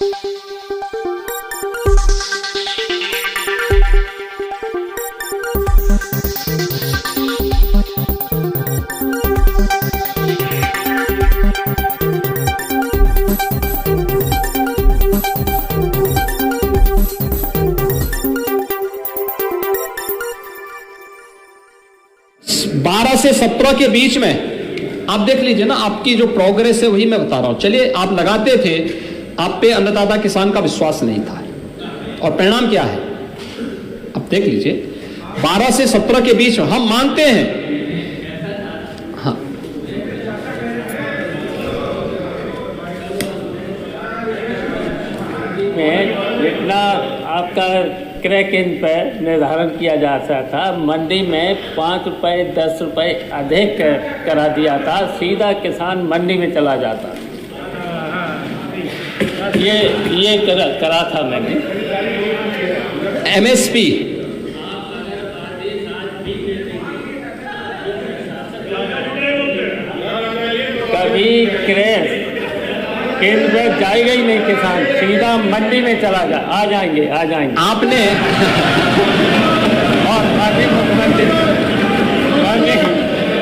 12 से 17 के बीच में आप देख लीजिए ना, आपकी जो प्रोग्रेस है वही मैं बता रहा हूं। चलिए, आप लगाते थे, आप पे अन्नदाता किसान का विश्वास नहीं था, और परिणाम क्या है आप देख लीजिए। 12 से 17 के बीच में हम मानते हैं, हाँ, जितना आपका क्रय केंद्र पर निर्धारण किया जाता था, मंडी में 5 रुपये 10 रुपये अधिक करा दिया था, सीधा किसान मंडी में चला जाता। ये करा था मैंने। एमएसपी कभी क्रय केंद्र पर जाएगा ही नहीं किसान, सीधा मंडी में चला जा, आ जाएंगे आपने और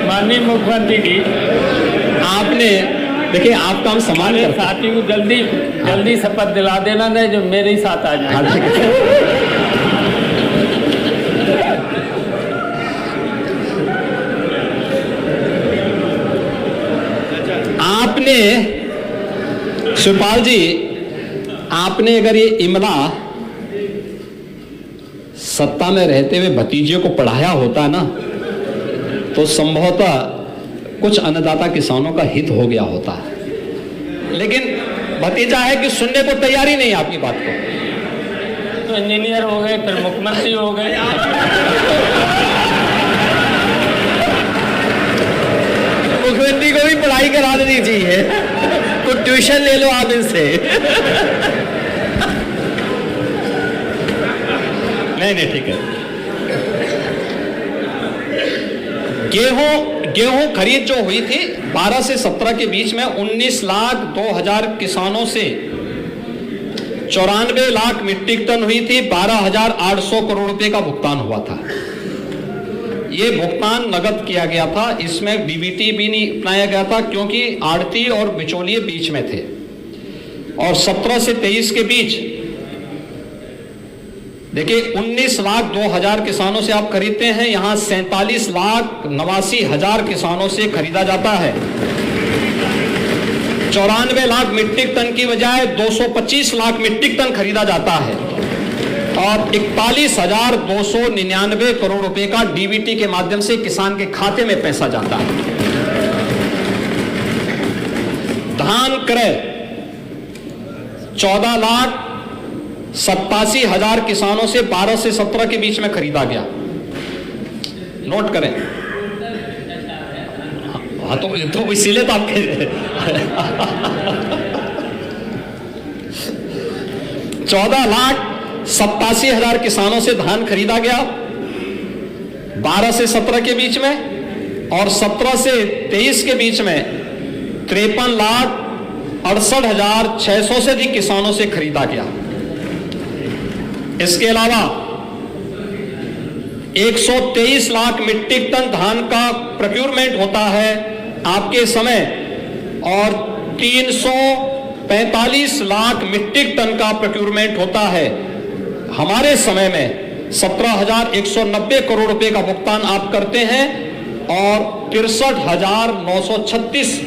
माननीय मुख्यमंत्री जी, आपने देखिए, आपका हम सम्मान करते हैं। साथी को जल्दी शपथ दिला देना नहीं, जो मेरे ही साथ आ जाए। आपने शिवपाल जी, आपने अगर ये इमला सत्ता में रहते हुए भतीजे को पढ़ाया होता ना, तो संभवतः कुछ अन्नदाता किसानों का हित हो गया होता। लेकिन भतीजा है कि सुनने को तैयारी नहीं आपकी बात को। तो इंजीनियर हो गए, फिर मुख्यमंत्री हो गए। मुख्यमंत्री को भी पढ़ाई करा देनी चाहिए, कुछ ट्यूशन ले लो आप इनसे। नहीं, ठीक है। गेहूं खरीद जो हुई थी 12 से 17 के बीच में 19,02,000 किसानों से 94 लाख मीट्रिक टन हुई थी। 12,800 करोड़ रुपए का भुगतान हुआ था। ये भुगतान नगद किया गया था, इसमें डीबीटी भी नहीं अपनाया गया था, क्योंकि आड़ती और बिचौलिए बीच में थे। और 17 से 23 के बीच देखिए 19,02,000 किसानों से आप खरीदते हैं, यहां 47,89,000 किसानों से खरीदा जाता है। 94 लाख मीट्रिक टन की बजाय 225 लाख मीट्रिक टन खरीदा जाता है, और 41,299 करोड़ रुपए का डीबीटी के माध्यम से किसान के खाते में पैसा जाता है। धान क्रय 14,87,000 किसानों से 12 से 17 के बीच में खरीदा गया। नोट करें। हाँ, तो इसीलिए तो आपके 14,87,000 किसानों से धान खरीदा गया 12 से 17 के बीच में, और 17 से 23 के बीच में 53,68,600 से अधिक किसानों से खरीदा गया। इसके अलावा 123 लाख मीट्रिक टन धान का प्रोक्योरमेंट होता है आपके समय, और 345 लाख मीट्रिक टन का प्रोक्योरमेंट होता है हमारे समय में। 17,190 करोड़ रुपए का भुगतान आप करते हैं, और 63,936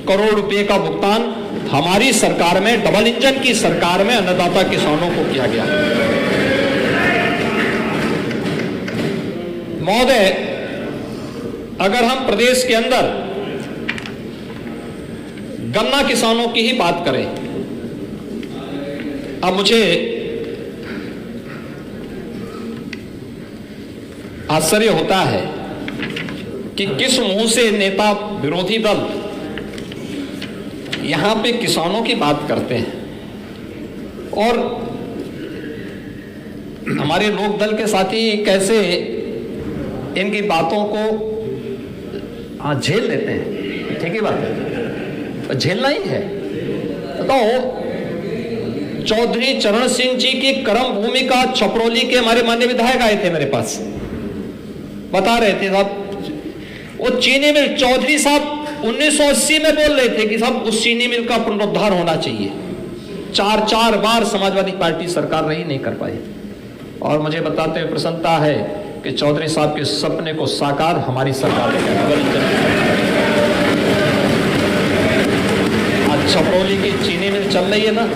करोड़ रुपए का भुगतान हमारी सरकार में, डबल इंजन की सरकार में अन्नदाता किसानों को किया गया। महोदय, अगर हम प्रदेश के अंदर गन्ना किसानों की ही बात करें, अब मुझे आश्चर्य होता है कि किस मुंह से नेता विरोधी दल यहां पे किसानों की बात करते हैं, और हमारे लोक दल के साथी कैसे इनकी बातों को झेल लेते हैं। ठीक ही बात है, झेलना ही है। तो चौधरी चरण सिंह जी की कर्म भूमिका छपरौली के हमारे माननीय विधायक आए थे मेरे पास, बता रहे थे साहब वो चीनी मिल, चौधरी साहब 1980 में बोल रहे थे कि साहब उस चीनी मिल का पुनरुद्धार होना चाहिए। 4 बार समाजवादी पार्टी सरकार रही, नहीं कर पाई। और मुझे बताते हुए प्रसन्नता है कि चौधरी साहब के सपने को साकार हमारी सरकार ने किया। आज छपरौली की चीनी मिल चल रही है ना,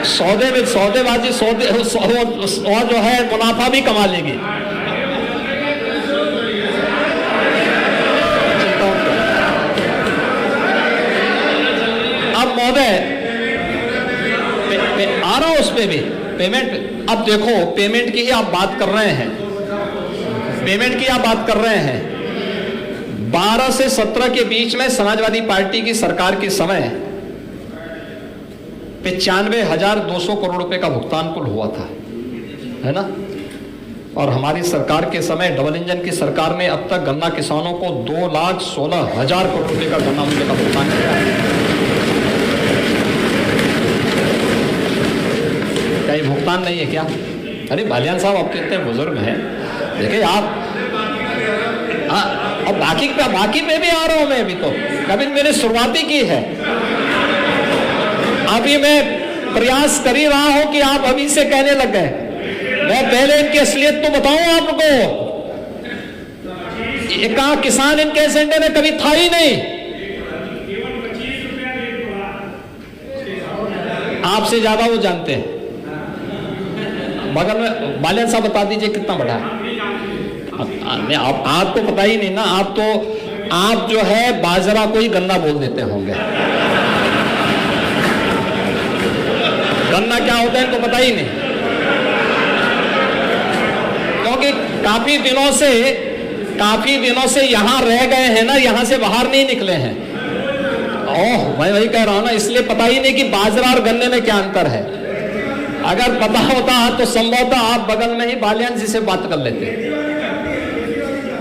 सौदेबाजी और जो है मुनाफा भी कमा लेगी। अब महोदय आ रहा हूं उस पे भी पेमेंट। अब देखो पेमेंट की ही आप बात कर रहे हैं, पेमेंट की आप बात कर रहे हैं। 12 से 17 के बीच में समाजवादी पार्टी की सरकार के समय 95,200 करोड़ रुपए का भुगतान कुल हुआ था, है ना। और हमारी सरकार के समय डबल इंजन की सरकार ने अब तक गन्ना किसानों को 2,16,000 करोड़ रुपए का गन्ना मूल्य का भुगतान किया है। क्या ये भुगतान नहीं है क्या? अरे बालियान साहब आप कितने बुजुर्ग हैं, देखिए आप। अब बाकी पे भी आ रहा हूं मैं, अभी तो कभी मैंने शुरुआती की है। अभी मैं प्रयास कर ही रहा हूं कि आप अभी से कहने लग गए। मैं पहले इनकी असलियत तो बताऊं आपको। कहा किसान इनके सेंटर में कभी था ही नहीं। आपसे ज्यादा वो जानते हैं। बगल में बालियान साहब बता दीजिए कितना बढ़ा है। आपको पता ही नहीं ना, आप जो है बाजरा को ही गन्ना बोल देते होंगे। गन्ना क्या होता है इनको पता ही नहीं, क्योंकि काफी दिनों से यहां रह गए हैं ना, यहां से बाहर नहीं निकले हैं। मैं वही कह रहा हूं ना, इसलिए पता ही नहीं कि बाजरा और गन्ने में क्या अंतर है। अगर पता होता तो संभवतः आप बगल में ही बालियान जी से बात कर लेते।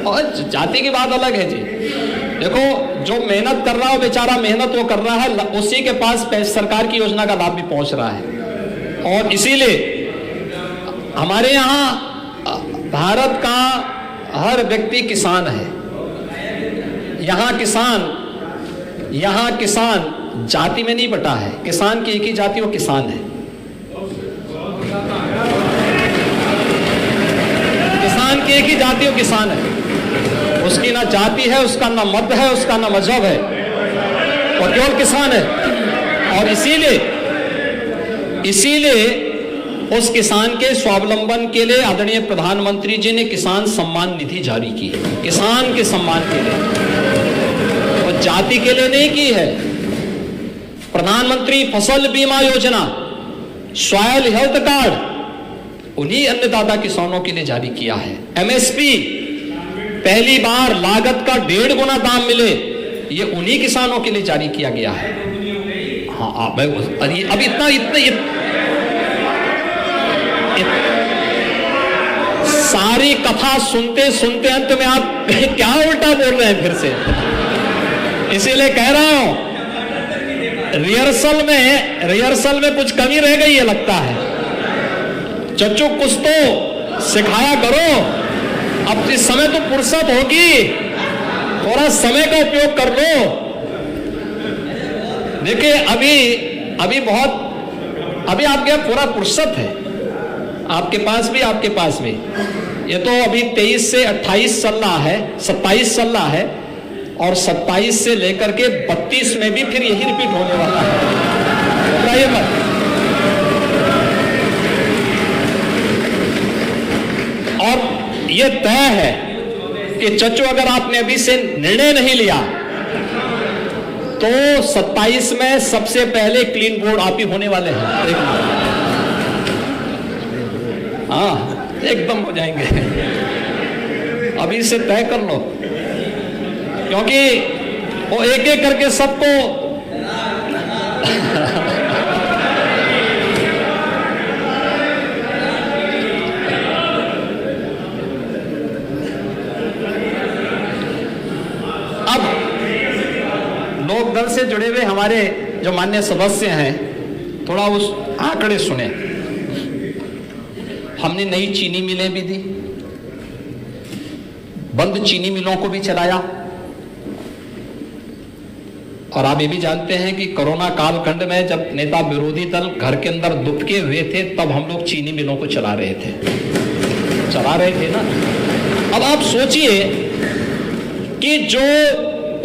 और जाति की बात अलग है जी। देखो जो मेहनत कर रहा है बेचारा मेहनत वो कर रहा है, उसी के पास सरकार की योजना का लाभ भी पहुंच रहा है। और इसीलिए हमारे यहाँ भारत का हर व्यक्ति किसान है। यहाँ किसान जाति में नहीं बटा है। किसान की एक ही जाति, वो किसान है। किसान की एक ही जाति, वो किसान है। उसकी ना जाति है, उसका ना मत है, उसका ना मजहब है, और केवल किसान है। और इसीलिए उस किसान के स्वावलंबन के लिए आदरणीय प्रधानमंत्री जी ने किसान सम्मान निधि जारी की है। किसान के सम्मान के लिए, और जाति के लिए नहीं की है। प्रधानमंत्री फसल बीमा योजना, सॉयल हेल्थ कार्ड उन्हीं अन्नदाता किसानों के लिए जारी किया है। एमएसपी पहली बार लागत का 1.5 गुना दाम मिले, ये उन्हीं किसानों के लिए जारी किया गया है। हाँ अब इतना सारी कथा सुनते सुनते अंत में आप क्या उल्टा बोल रहे हैं फिर से। इसीलिए कह रहा हूं रिहर्सल में कुछ कमी रह गई है लगता है। चच्चू कुछ तो सिखाया करो। अब इस समय तो फुर्सत होगी, थोड़ा समय का उपयोग कर लो। देखिए अभी आपके पूरा फुर्सत है, आपके पास भी। ये तो अभी 23 से 28 चल रहा है, 27 चल रहा है, और 27 से लेकर के 32 में भी फिर यही रिपीट होने वाला है। घबराइए मत। और ये तय है कि चच्चू अगर आपने अभी से निर्णय नहीं लिया तो 27 में सबसे पहले क्लीन बोर्ड आप ही होने वाले हैं। हाँ एकदम हो जाएंगे। अभी से तय कर लो, क्योंकि वो एक एक करके सबको लोकदल से जुड़े हुए हमारे जो माननीय सदस्य हैं थोड़ा उस आंकड़े सुने। हमने नई चीनी मिलें भी दी, बंद चीनी मिलों को भी चलाया, और आप ये भी जानते हैं कि कोरोना कालखंड में जब नेता विरोधी दल घर के अंदर दुबके हुए थे तब हम लोग चीनी मिलों को चला रहे थे ना। अब आप सोचिए कि जो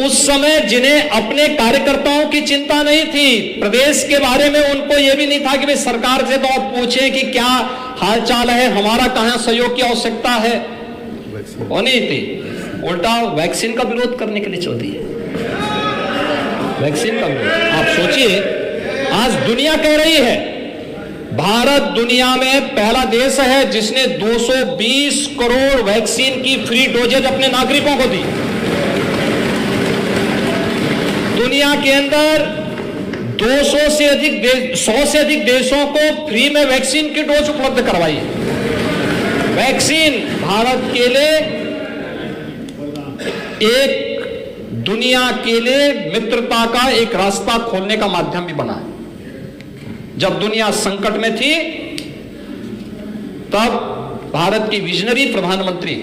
उस समय जिन्हें अपने कार्यकर्ताओं की चिंता नहीं थी, प्रदेश के बारे में उनको यह भी नहीं था कि भाई सरकार से तो आप पूछें कि क्या हालचाल है, हमारा कहां सहयोग की आवश्यकता है, वो नहीं थी। उल्टा वैक्सीन का विरोध करने के लिए चल दी है, वैक्सीन का विरोध। आप सोचिए, आज दुनिया कह रही है, भारत दुनिया में पहला देश है जिसने 220 करोड़ वैक्सीन की फ्री डोजेज अपने नागरिकों को दी। दुनिया के अंदर 100 से अधिक देशों को फ्री में वैक्सीन की डोज उपलब्ध करवाई है। वैक्सीन भारत के लिए एक दुनिया के लिए मित्रता का एक रास्ता खोलने का माध्यम भी बना है। जब दुनिया संकट में थी तब भारत की विजनरी प्रधानमंत्री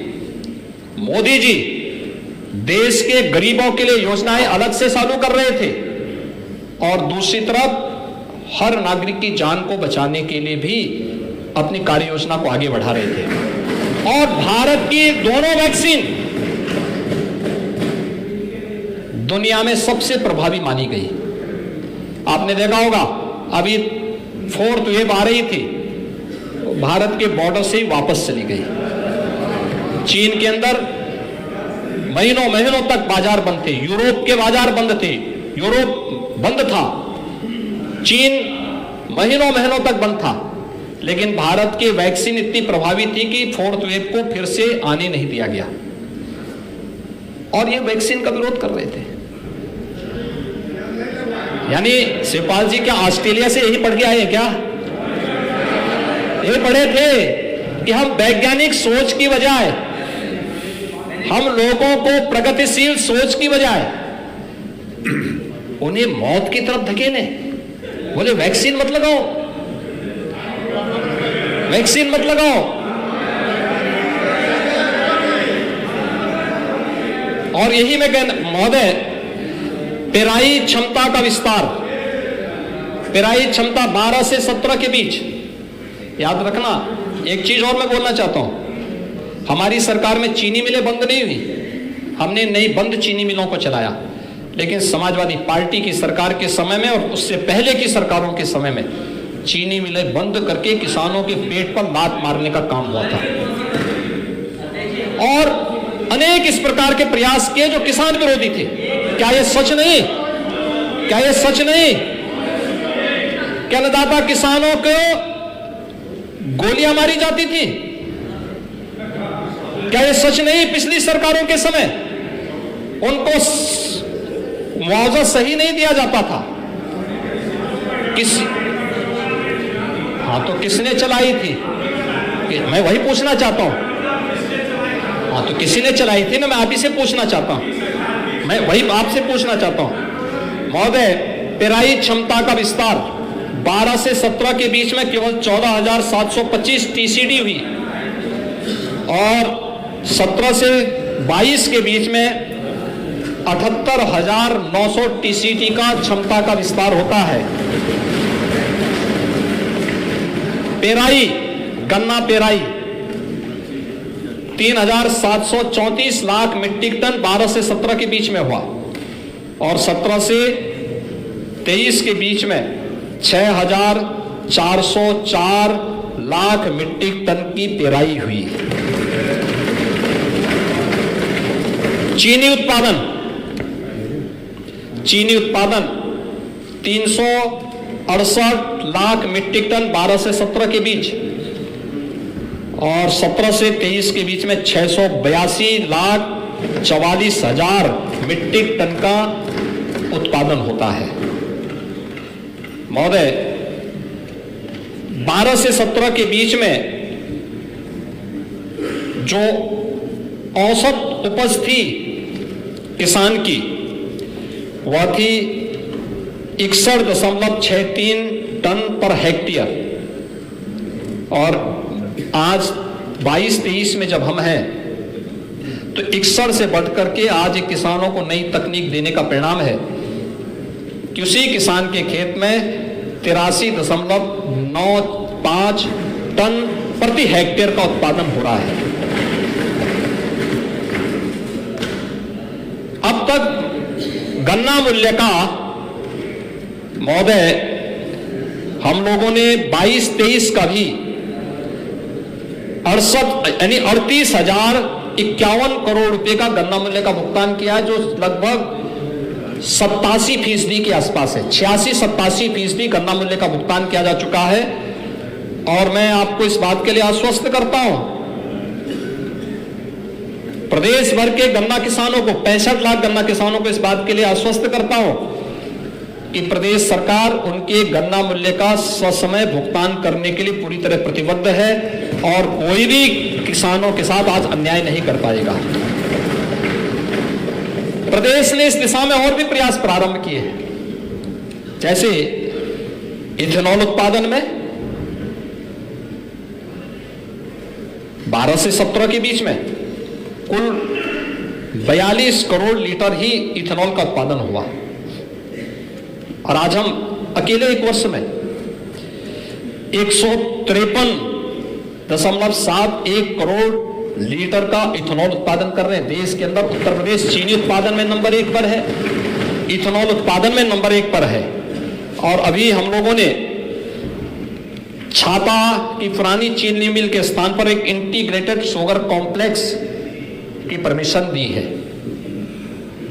मोदी जी देश के गरीबों के लिए योजनाएं अलग से चालू कर रहे थे, और दूसरी तरफ हर नागरिक की जान को बचाने के लिए भी अपनी कार्य योजना को आगे बढ़ा रहे थे। और भारत की दोनों वैक्सीन दुनिया में सबसे प्रभावी मानी गई। आपने देखा होगा, अभी 4th वेव आ रही थी, भारत के बॉर्डर से ही वापस चली गई। चीन के अंदर महीनों तक बाजार बंद थे, यूरोप के बाजार बंद थे, यूरोप बंद था, चीन महीनों तक बंद था, लेकिन भारत की वैक्सीन इतनी प्रभावी थी कि 4th वेव को फिर से आने नहीं दिया गया, और ये वैक्सीन का विरोध कर रहे थे। यानी शिवपाल जी क्या ऑस्ट्रेलिया से यही पढ़ के आए क्या? यही पढ़े थे कि हम वैज्ञानिक सोच की बजाय, हम लोगों को प्रगतिशील सोच की बजाय उन्हें मौत की तरफ धकेले। बोले वैक्सीन मत लगाओ, वैक्सीन मत लगाओ। और यही मैं कहना महोदय, पेराई क्षमता का विस्तार, पेराई क्षमता 12 से 17 के बीच, याद रखना। एक चीज और मैं बोलना चाहता हूं, हमारी सरकार में चीनी मिलें बंद नहीं हुई, हमने नई बंद चीनी मिलों को चलाया, लेकिन समाजवादी पार्टी की सरकार के समय में और उससे पहले की सरकारों के समय में चीनी मिलें बंद करके किसानों के पेट पर लात मारने का काम हुआ था, और अनेक इस प्रकार के प्रयास किए जो किसान विरोधी थे। क्या यह सच नहीं? क्या यह सच नहीं कि अन्नदाता किसानों को गोलियां मारी जाती थी? क्या यह सच नहीं पिछली सरकारों के समय उनको मुआवजा सही नहीं दिया जाता था? हाँ, तो किसने चलाई थी? मैं वही पूछना चाहता हूं। हाँ, तो किसी ने चलाई थी ना, मैं आप ही से पूछना चाहता हूं, मैं वही आपसे पूछना चाहता हूं। महोदय, पेराई क्षमता का विस्तार 12 से 17 के बीच में केवल 14,725 टीसीडी हुई, और 17 से 22 के बीच में 78,900 टीसीडी का क्षमता का विस्तार होता है। पेराई, गन्ना पेराई 3,734 लाख मीट्रिक टन 12 से 17 के बीच में हुआ, और 17 से 23 के बीच में 6,404 लाख मीट्रिक टन की पेराई हुई। चीनी उत्पादन 368 लाख मीट्रिक टन 12 से 17 के बीच, और 17 से 23 के बीच में 682,44,000 मीट्रिक टन का उत्पादन होता है। महोदय, 12 से 17 के बीच में जो औसत उपज थी किसान की वह थी 61.63 टन पर हेक्टेयर, और आज 22-23 में जब हम हैं तो 61 से बढ़कर के आज एक किसानों को नई तकनीक देने का परिणाम है कि उसी किसान के खेत में 83.95 टन प्रति हेक्टेयर का उत्पादन हो रहा है। अब तक गन्ना मूल्य का महोदय हम लोगों ने 22-23 का भी 38,051 करोड़ रुपए का गन्ना मूल्य का भुगतान किया है, जो लगभग 87% के आसपास है। 86-87% गन्ना मूल्य का भुगतान किया जा चुका है। और मैं आपको इस बात के लिए आश्वस्त करता हूं, प्रदेश भर के गन्ना किसानों को, 65 लाख गन्ना किसानों को इस बात के लिए आश्वस्त करता हूं कि प्रदेश सरकार उनके गन्ना मूल्य का ससमय भुगतान करने के लिए पूरी तरह प्रतिबद्ध है और कोई भी किसानों के साथ आज अन्याय नहीं कर पाएगा। प्रदेश ने इस दिशा में और भी प्रयास प्रारंभ किए हैं, जैसे इथेनॉल उत्पादन में 12 से 17 के बीच में कुल 42 करोड़ लीटर ही इथेनॉल का उत्पादन हुआ, और आज हम अकेले एक वर्ष में 153.71 करोड़ लीटर का इथेनॉल उत्पादन कर रहे हैं। देश के अंदर उत्तर प्रदेश चीनी उत्पादन में नंबर 1 पर है, इथेनॉल उत्पादन में नंबर 1 पर है। और अभी हम लोगों ने छाता की पुरानी चीनी मिल के स्थान पर एक इंटीग्रेटेड शुगर कॉम्प्लेक्स की परमिशन दी है।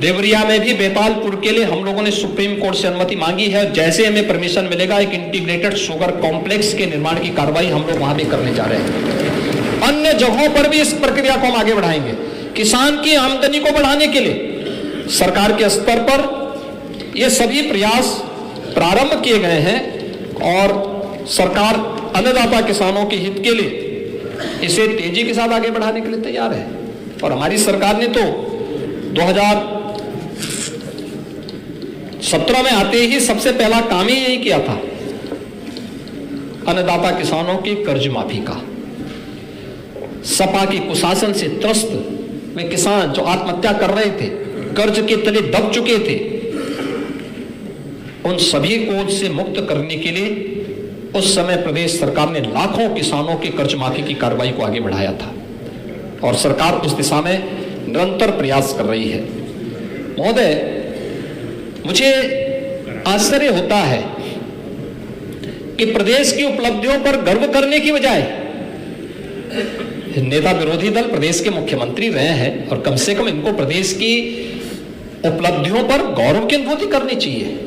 देवरिया में भी बेतालपुर के लिए हम लोगों ने सुप्रीम कोर्ट से अनुमति मांगी है। जैसे हमें परमिशन मिलेगा, एक इंटीग्रेटेड शुगर कॉम्प्लेक्स के निर्माण की कार्रवाई हम लोग वहां भी करने जा रहे हैं। अन्य जगहों पर भी इस प्रक्रिया को हम आगे बढ़ाएंगे। किसान की आमदनी को बढ़ाने के लिए सरकार के स्तर पर ये सभी प्रयास प्रारंभ किए गए हैं, और सरकार अन्नदाता किसानों के हित के लिए इसे तेजी के साथ आगे बढ़ाने के लिए तैयार है। और हमारी सरकार ने तो 2017 में आते ही सबसे पहला काम ही यही किया था, अन्नदाता किसानों की कर्ज माफी का। सपा की कुशासन से त्रस्त वे किसान जो आत्महत्या कर रहे थे, कर्ज के तले दब चुके थे, उन सभी को उससे मुक्त करने के लिए उस समय प्रदेश सरकार ने लाखों किसानों के कर्ज माफी की कार्रवाई को आगे बढ़ाया था, और सरकार उस दिशा में निरंतर प्रयास कर रही है। महोदय, मुझे आश्चर्य होता है कि प्रदेश की उपलब्धियों पर गर्व करने की बजाय नेता विरोधी दल प्रदेश के मुख्यमंत्री रहे हैं, और कम से कम इनको प्रदेश की उपलब्धियों पर गौरव की अनुभूति करनी चाहिए।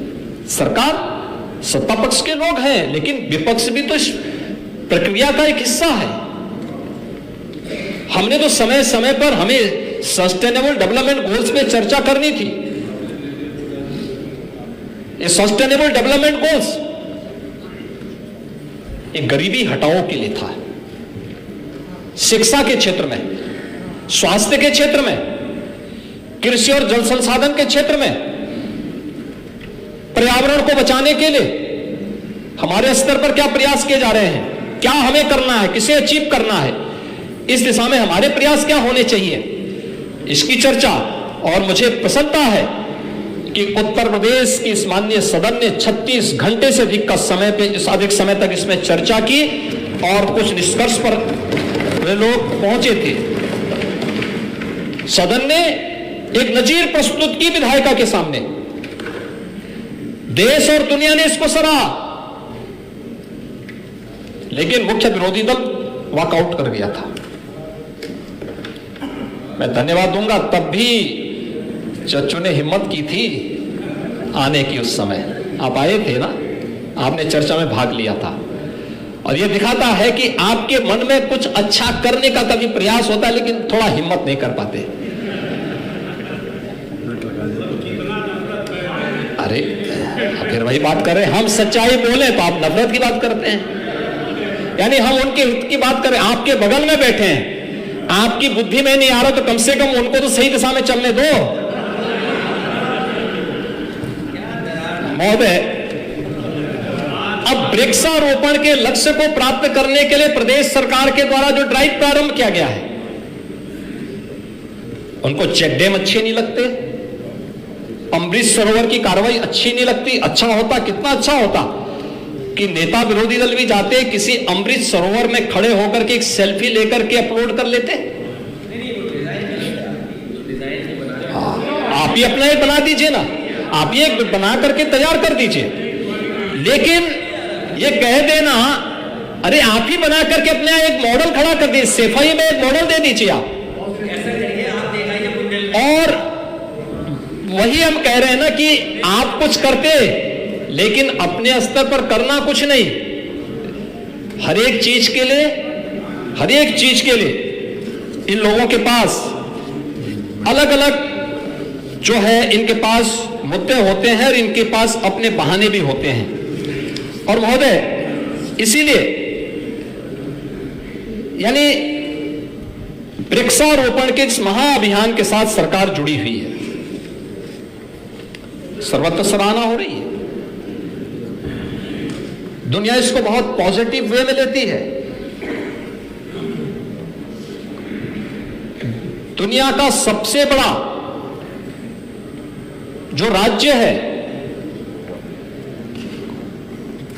सरकार सत्ता पक्ष के लोग हैं, लेकिन विपक्ष भी तो इस प्रक्रिया का एक हिस्सा है। हमने तो समय समय पर हमें सस्टेनेबल डेवलपमेंट गोल्स पे चर्चा करनी थी। ये सस्टेनेबल डेवलपमेंट गोल्स एक गरीबी हटाओ के लिए था, शिक्षा के क्षेत्र में, स्वास्थ्य के क्षेत्र में, कृषि और जल संसाधन के क्षेत्र में, पर्यावरण को बचाने के लिए हमारे स्तर पर क्या प्रयास किए जा रहे हैं, क्या हमें करना है, किसे अचीव करना है, इस दिशा में हमारे प्रयास क्या होने चाहिए, इसकी चर्चा। और मुझे प्रसन्नता है कि उत्तर प्रदेश की इस माननीय सदन ने 36 घंटे से अधिक समय तक इसमें चर्चा की, और कुछ निष्कर्ष पर वे लोग पहुंचे थे। सदन ने एक नजीर प्रस्तुत की विधायिका के सामने, देश और दुनिया ने इसको सराहा, लेकिन मुख्य विरोधी दल वॉकआउट कर गया था। मैं धन्यवाद दूंगा, तब भी चच्चू ने हिम्मत की थी आने की। उस समय आप आए थे ना, आपने चर्चा में भाग लिया था, और यह दिखाता है कि आपके मन में कुछ अच्छा करने का कभी प्रयास होता है, लेकिन थोड़ा हिम्मत नहीं कर पाते। अरे फिर वही बात कर रहे हैं, हम सच्चाई बोले तो आप नफरत की बात करते हैं। यानी हम उनके हित की बात करें, आपके बगल में बैठे हैं, आपकी बुद्धि में नहीं आ रहा तो कम से कम उनको तो सही दिशा में चलने दो। महोदय, अब वृक्षारोपण के लक्ष्य को प्राप्त करने के लिए प्रदेश सरकार के द्वारा जो ड्राइव प्रारंभ किया गया है, उनको चेक डैम अच्छे नहीं लगते, अमृत सरोवर की कार्रवाई अच्छी नहीं लगती। अच्छा होता, कितना अच्छा होता कि नेता विरोधी दल भी जाते, किसी अमृत सरोवर में खड़े होकर के एक सेल्फी लेकर के अपलोड कर लेते। आप ही अपना एक बना दीजिए ना, आप ये बना करके तैयार कर दीजिए, लेकिन ये कह देना, अरे आप ही बना करके अपने एक मॉडल खड़ा कर दीजिए, सफाई में एक मॉडल दे दीजिए आप। और वही हम कह रहे हैं ना कि आप कुछ करते लेकिन अपने स्तर पर करना कुछ नहीं। हर एक चीज के लिए इन लोगों के पास अलग अलग जो है इनके पास मुद्दे होते हैं और इनके पास अपने बहाने भी होते हैं। और महोदय, इसीलिए यानी वृक्षारोपण के इस महाअभियान के साथ सरकार जुड़ी हुई है, सर्वत्र सराहना हो रही है, दुनिया इसको बहुत पॉजिटिव वे में लेती है। दुनिया का सबसे बड़ा जो राज्य है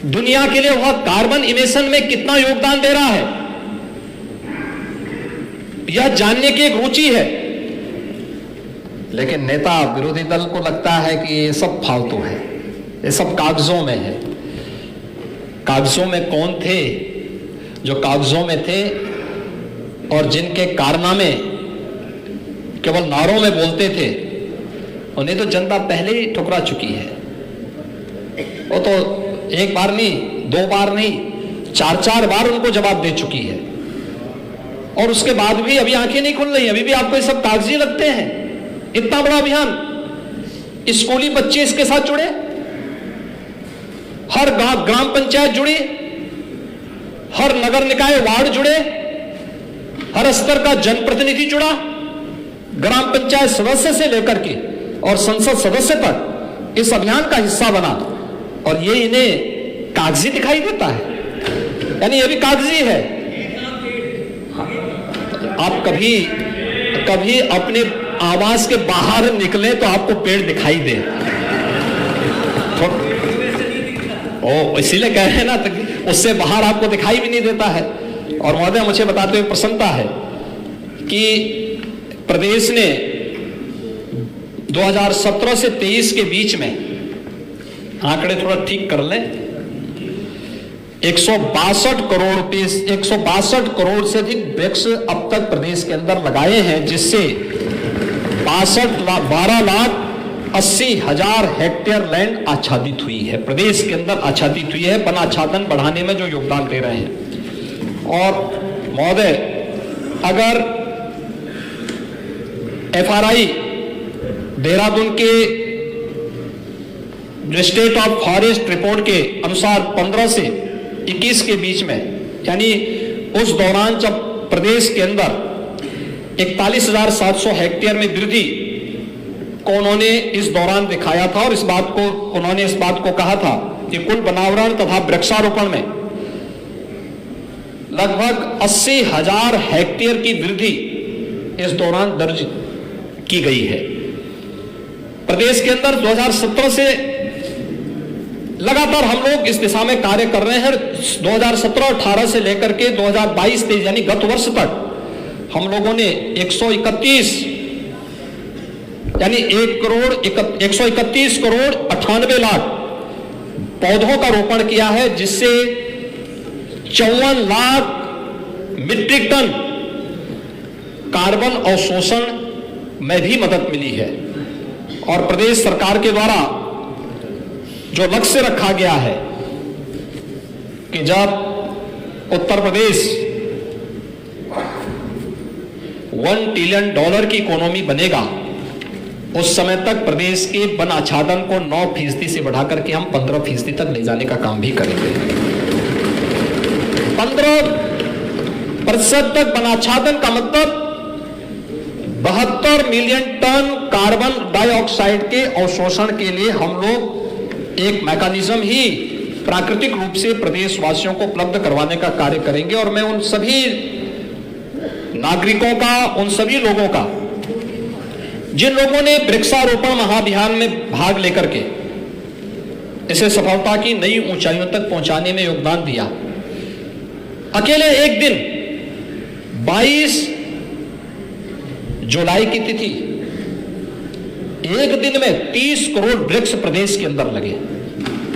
दुनिया के लिए, वह कार्बन इमिशन में कितना योगदान दे रहा है, यह जानने की एक रुचि है। लेकिन नेता विरोधी दल को लगता है कि ये सब फालतू है, ये सब कागजों में है। कागजों में कौन थे? जो कागजों में थे और जिनके कारनामे केवल नारों में बोलते थे, उन्हें तो जनता पहले ही ठुकरा चुकी है। वो तो एक बार नहीं, दो बार नहीं, 4-4 बार उनको जवाब दे चुकी है। और उसके बाद भी अभी आंखें नहीं खुल रही, अभी भी आपको ये सब कागजी लगते हैं। इतना बड़ा अभियान, स्कूली बच्चे इसके साथ जुड़े, हर ग्राम पंचायत जुड़ी, हर नगर निकाय वार्ड जुड़े, हर स्तर का जनप्रतिनिधि जुड़ा, ग्राम पंचायत सदस्य से लेकर के और संसद सदस्य तक इस अभियान का हिस्सा बना। और ये इन्हें कागजी दिखाई देता है, यानी ये भी कागजी है। आप कभी अपने आवास के बाहर निकले तो आपको पेड़ दिखाई दे, ओ इसीलिए कह रहे हैं ना, उससे बाहर आपको दिखाई भी नहीं देता है। और महोदय, मुझे बताते हुए प्रसन्नता है कि प्रदेश ने 2017 से 23 के बीच में, आंकड़े थोड़ा ठीक कर लें, 162 करोड़ रुपए, 162 करोड़ से अधिक वृक्ष अब तक प्रदेश के अंदर लगाए हैं, जिससे 12,80,000 हेक्टेयर लैंड आच्छादित हुई है, प्रदेश के अंदर आच्छादित हुई है, वन आच्छादन बढ़ाने में जो योगदान दे रहे हैं। और महोदय, अगर FRI देहरादून के स्टेट ऑफ फॉरेस्ट रिपोर्ट के अनुसार 15 से 21 के बीच में, यानी उस दौरान जब प्रदेश के अंदर 41,700 हेक्टेयर में वृद्धि को उन्होंने इस दौरान दिखाया था, और उन्होंने इस बात को कहा था कि कुल वनावरण तथा वृक्षारोपण में लगभग 80,000 हेक्टेयर की वृद्धि इस दौरान दर्ज की गई है। प्रदेश के अंदर 2017 से लगातार हम लोग इस दिशा में कार्य कर रहे हैं। 2017-18 से लेकर के 2022-23 यानी गत वर्ष तक हम लोगों ने 131 यानी 131 करोड़ 98 लाख पौधों का रोपण किया है, जिससे 54 लाख मीट्रिक टन कार्बन अवशोषण में भी मदद मिली है। और प्रदेश सरकार के द्वारा जो लक्ष्य रखा गया है कि जब उत्तर प्रदेश $1 ट्रिलियन की इकोनॉमी बनेगा, उस समय तक प्रदेश के वन आच्छादन को 9% से बढ़ाकर के हम 15% तक ले जाने का काम भी करेंगे। 15% तक वन आच्छादन का मतलब 72 मिलियन टन कार्बन डाइऑक्साइड के अवशोषण के लिए हम लोग एक मैकेनिज्म ही प्राकृतिक रूप से प्रदेशवासियों को उपलब्ध करवाने का कार्य करेंगे। और मैं उन सभी नागरिकों का, उन सभी लोगों का जिन लोगों ने वृक्षारोपण महाअभियान में भाग लेकर के इसे सफलता की नई ऊंचाइयों तक पहुंचाने में योगदान दिया, अकेले एक दिन 22 जुलाई की तिथि, एक दिन में 30 करोड़ वृक्ष प्रदेश के अंदर लगे।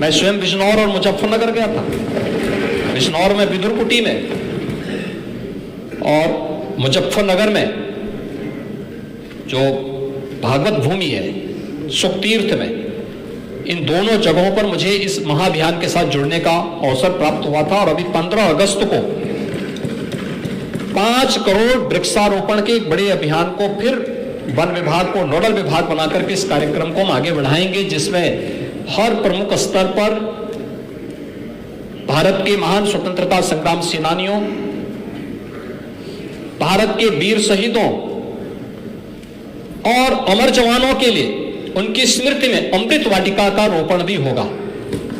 मैं स्वयं बिजनौर और मुजफ्फरनगर गया था। बिजनौर में विदुरकुटी में और मुजफ्फरनगर में जो भागवत भूमि है, सुखतीर्थ में, इन दोनों जगहों पर मुझे इस महाअभियान के साथ जुड़ने का अवसर प्राप्त हुआ था। और अभी 15 अगस्त को 5 करोड़ वृक्षारोपण के एक बड़े अभियान को फिर वन विभाग को नोडल विभाग बनाकर के इस कार्यक्रम को हम आगे बढ़ाएंगे, जिसमें हर प्रमुख स्तर पर भारत के महान स्वतंत्रता संग्राम सेनानियों, भारत के वीर शहीदों और अमर जवानों के लिए उनकी स्मृति में अमृत वाटिका का रोपण भी होगा।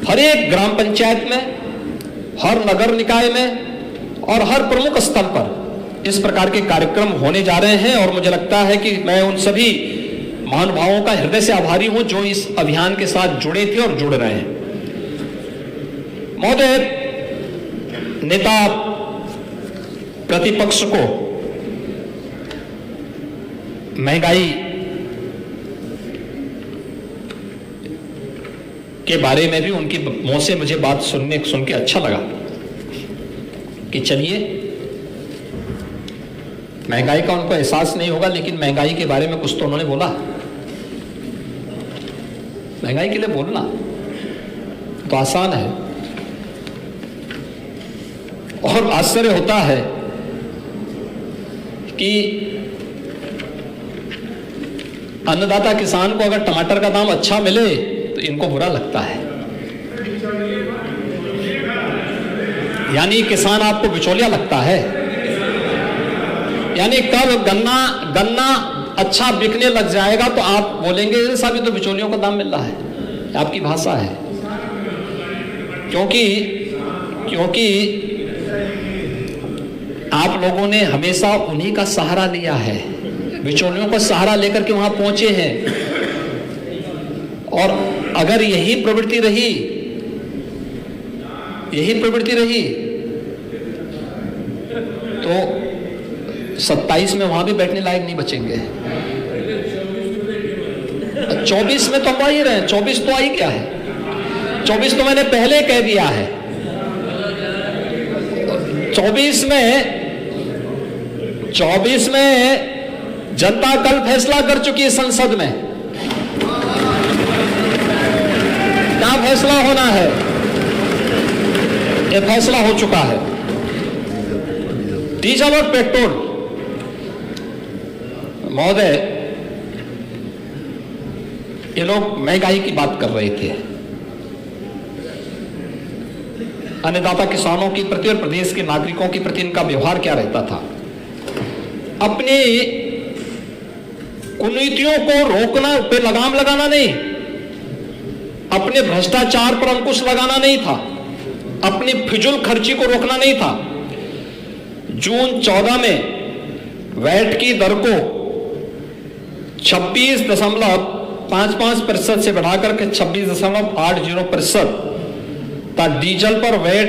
हर एक ग्राम पंचायत में, हर नगर निकाय में और हर प्रमुख स्थल पर इस प्रकार के कार्यक्रम होने जा रहे हैं। और मुझे लगता है कि मैं उन सभी महानुभावों का हृदय से आभारी हूं जो इस अभियान के साथ जुड़े थे और जुड़ रहे हैं। महोदय, नेता प्रतिपक्ष को महंगाई के बारे में भी उनकी मुंह से मुझे बात सुन के अच्छा लगा कि चलिए, महंगाई का उनको एहसास नहीं होगा, लेकिन महंगाई के बारे में कुछ तो उन्होंने बोला। महंगाई के लिए बोलना तो आसान है, और आश्चर्य होता है कि अन्नदाता किसान को अगर टमाटर का दाम अच्छा मिले तो इनको बुरा लगता है। यानी किसान आपको बिचौलिया लगता है। यानी कब गन्ना अच्छा बिकने लग जाएगा तो आप बोलेंगे साहब ये तो बिचौलियों का दाम मिल रहा है। आपकी भाषा है, क्योंकि आप लोगों ने हमेशा उन्हीं का सहारा लिया है, बिचौलियों का सहारा लेकर के वहां पहुंचे हैं। और अगर यही प्रवृत्ति रही तो 27 में वहां भी बैठने लायक नहीं बचेंगे। 24 में तो हम आ ही रहे हैं। 24 तो आई क्या है? 24 तो मैंने पहले कह दिया है। 24 में जनता कल फैसला कर चुकी है संसद में। क्या फैसला होना है? यह फैसला हो चुका है। डीजल और पेट्रोल, महोदय, ये लोग महंगाई की बात कर रहे थे। अन्नदाता किसानों की प्रति और प्रदेश के नागरिकों के प्रति इनका व्यवहार क्या रहता था? अपनी कुनीतियों को रोकना, पे लगाम लगाना नहीं, अपने भ्रष्टाचार पर अंकुश लगाना नहीं था, अपनी फिजूल खर्ची को रोकना नहीं था। जून 14 में वैट की दर को 26.55% से बढ़ाकर के 26.80% था। डीजल पर वैट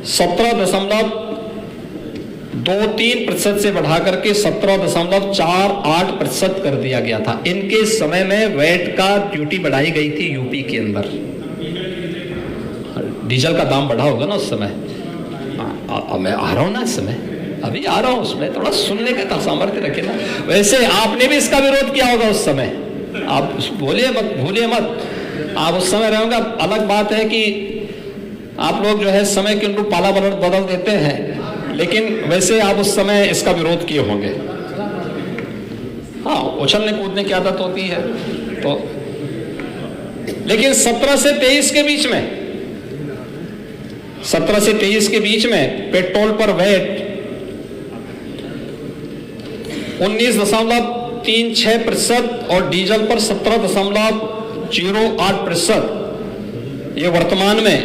17.23% से बढ़ाकर के 17.48% कर दिया गया था। इनके समय में वैट का ड्यूटी बढ़ाई गई थी यूपी के अंदर। डीजल का दाम बढ़ा होगा ना उस समय। मैं आ रहा हूं ना इस समय, अभी आ रहा हूं, उसमें थोड़ा सुनने का सामर्थ्य रखे ना। वैसे आपने भी इसका विरोध किया होगा उस समय। आप भूलिए मत, आप उस समय रहोगे। अलग बात है कि आप लोग जो है समय के अनुरूप पाला बदल देते हैं, लेकिन वैसे आप उस समय इसका विरोध किए होंगे। हाँ, उछलने कूदने की आदत होती है तो। लेकिन 17 से 23 के बीच में पेट्रोल पर वैट 19.36% और डीजल पर 17.54% 0.08% ये वर्तमान में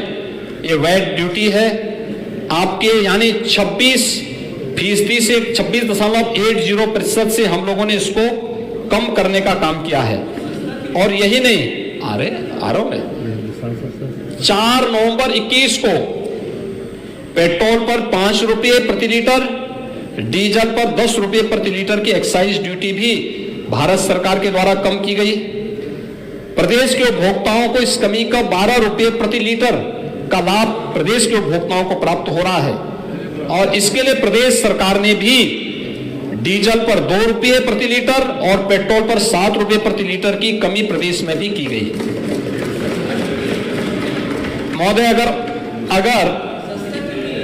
ये वैट ड्यूटी है आपके, यानी 26% से 26.80% से हम लोगों ने इसको कम करने का काम किया है। और यही नहीं, आ रहा हूं मैं, 4 नवंबर 21 को पेट्रोल पर 5 रुपये प्रति लीटर, डीजल पर 10 रुपये प्रति लीटर की एक्साइज ड्यूटी भी भारत सरकार के द्वारा कम की गई। प्रदेश के उपभोक्ताओं को इस कमी का 12 रुपये प्रति लीटर का लाभ प्रदेश के उपभोक्ताओं को प्राप्त हो रहा है। और इसके लिए प्रदेश सरकार ने भी डीजल पर 2 रुपये प्रति लीटर और पेट्रोल पर 7 रुपये प्रति लीटर की कमी प्रदेश में भी की गई। महोदय,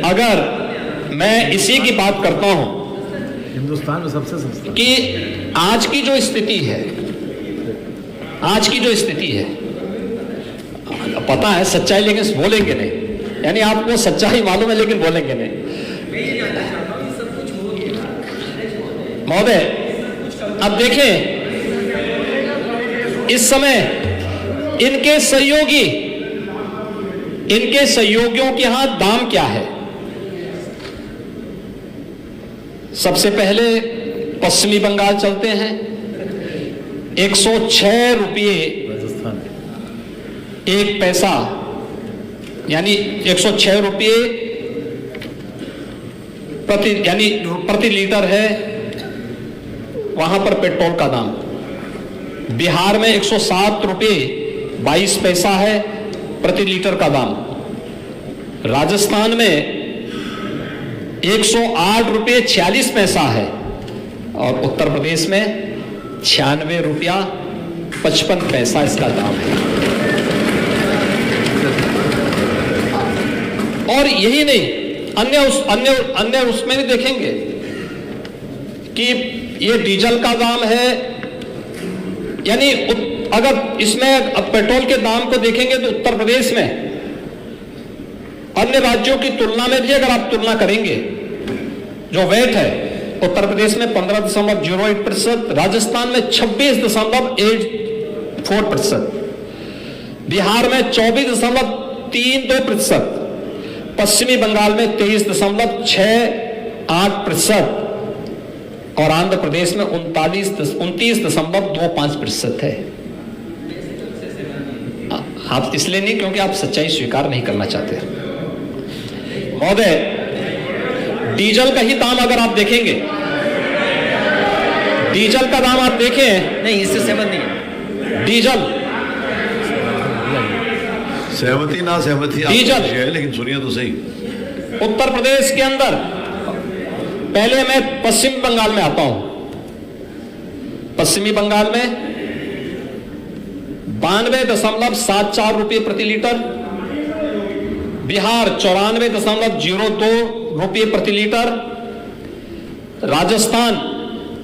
अगर मैं इसी की बात करता हूं, हिंदुस्तान में सबसे सस्ता कि आज की जो स्थिति है, पता है सच्चाई, लेकिन बोलेंगे नहीं, यानी आपको सच्चाई मालूम है लेकिन बोलेंगे नहीं। महोदय, अब देखें इस समय इनके सहयोगियों के यहां दाम क्या है। सबसे पहले पश्चिमी बंगाल चलते हैं, 106 रुपये राजस्थान 1 पैसा, यानी 106 रुपये प्रति लीटर है वहां पर पेट्रोल का दाम। बिहार में 107 रुपये 22 पैसा है प्रति लीटर का दाम। राजस्थान में 108 रुपये 46 पैसा है और उत्तर प्रदेश में 96 रुपया 55 पैसा इसका दाम है। और यही नहीं, अन्य उसमें भी देखेंगे कि ये डीजल का दाम है, यानी अगर इसमें अब पेट्रोल के दाम को देखेंगे तो उत्तर प्रदेश में अन्य राज्यों की तुलना में भी अगर आप तुलना करेंगे, जो वेट है उत्तर प्रदेश में 15.08%, राजस्थान में 26.84%, बिहार में 24.32%, पश्चिमी बंगाल में 23.68% और आंध्र प्रदेश में 29.25% है। आप इसलिए नहीं क्योंकि आप सच्चाई स्वीकार नहीं करना चाहते। महोदय, डीजल का ही दाम अगर आप देखेंगे, डीजल का दाम आप देखें, नहीं इससे सहमत नहीं है। डीजल सहमति ना सहमति डीजल है, लेकिन सुनिए तो सही। उत्तर प्रदेश के अंदर, पहले मैं पश्चिम बंगाल में आता हूं। पश्चिमी बंगाल में 92.74 रुपये प्रति लीटर, बिहार 94.02 रुपये प्रति लीटर, राजस्थान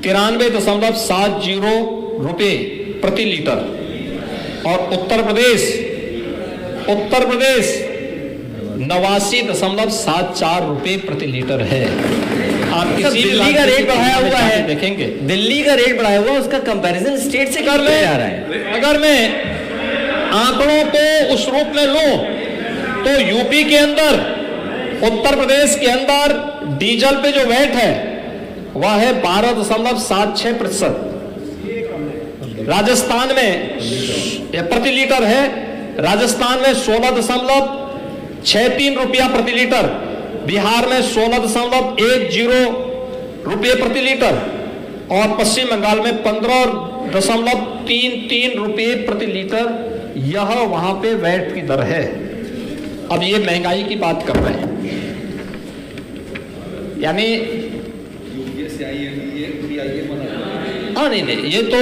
93.70 रुपये प्रति लीटर और उत्तर प्रदेश 89.74 रुपये प्रति लीटर है। आप किसी दिल्ली का रेट बढ़ाया हुआ है, देखेंगे दिल्ली का रेट बढ़ाया हुआ, उसका कंपैरिजन स्टेट से कर ले जा रहा है। अगर मैं आंकड़ों को उस रूप में लूं तो यूपी के अंदर, उत्तर प्रदेश के अंदर डीजल पे जो वैट है वह है 12.76%, राजस्थान में प्रति लीटर है, राजस्थान में 16.63 रुपया प्रति लीटर, बिहार में 16.10 रुपये प्रति लीटर और पश्चिम बंगाल में 15.33 रुपये प्रति लीटर। यह वहां पे वैट की दर है। अब ये महंगाई की बात कर रहे हैं, यानी हाँ नहीं, ये तो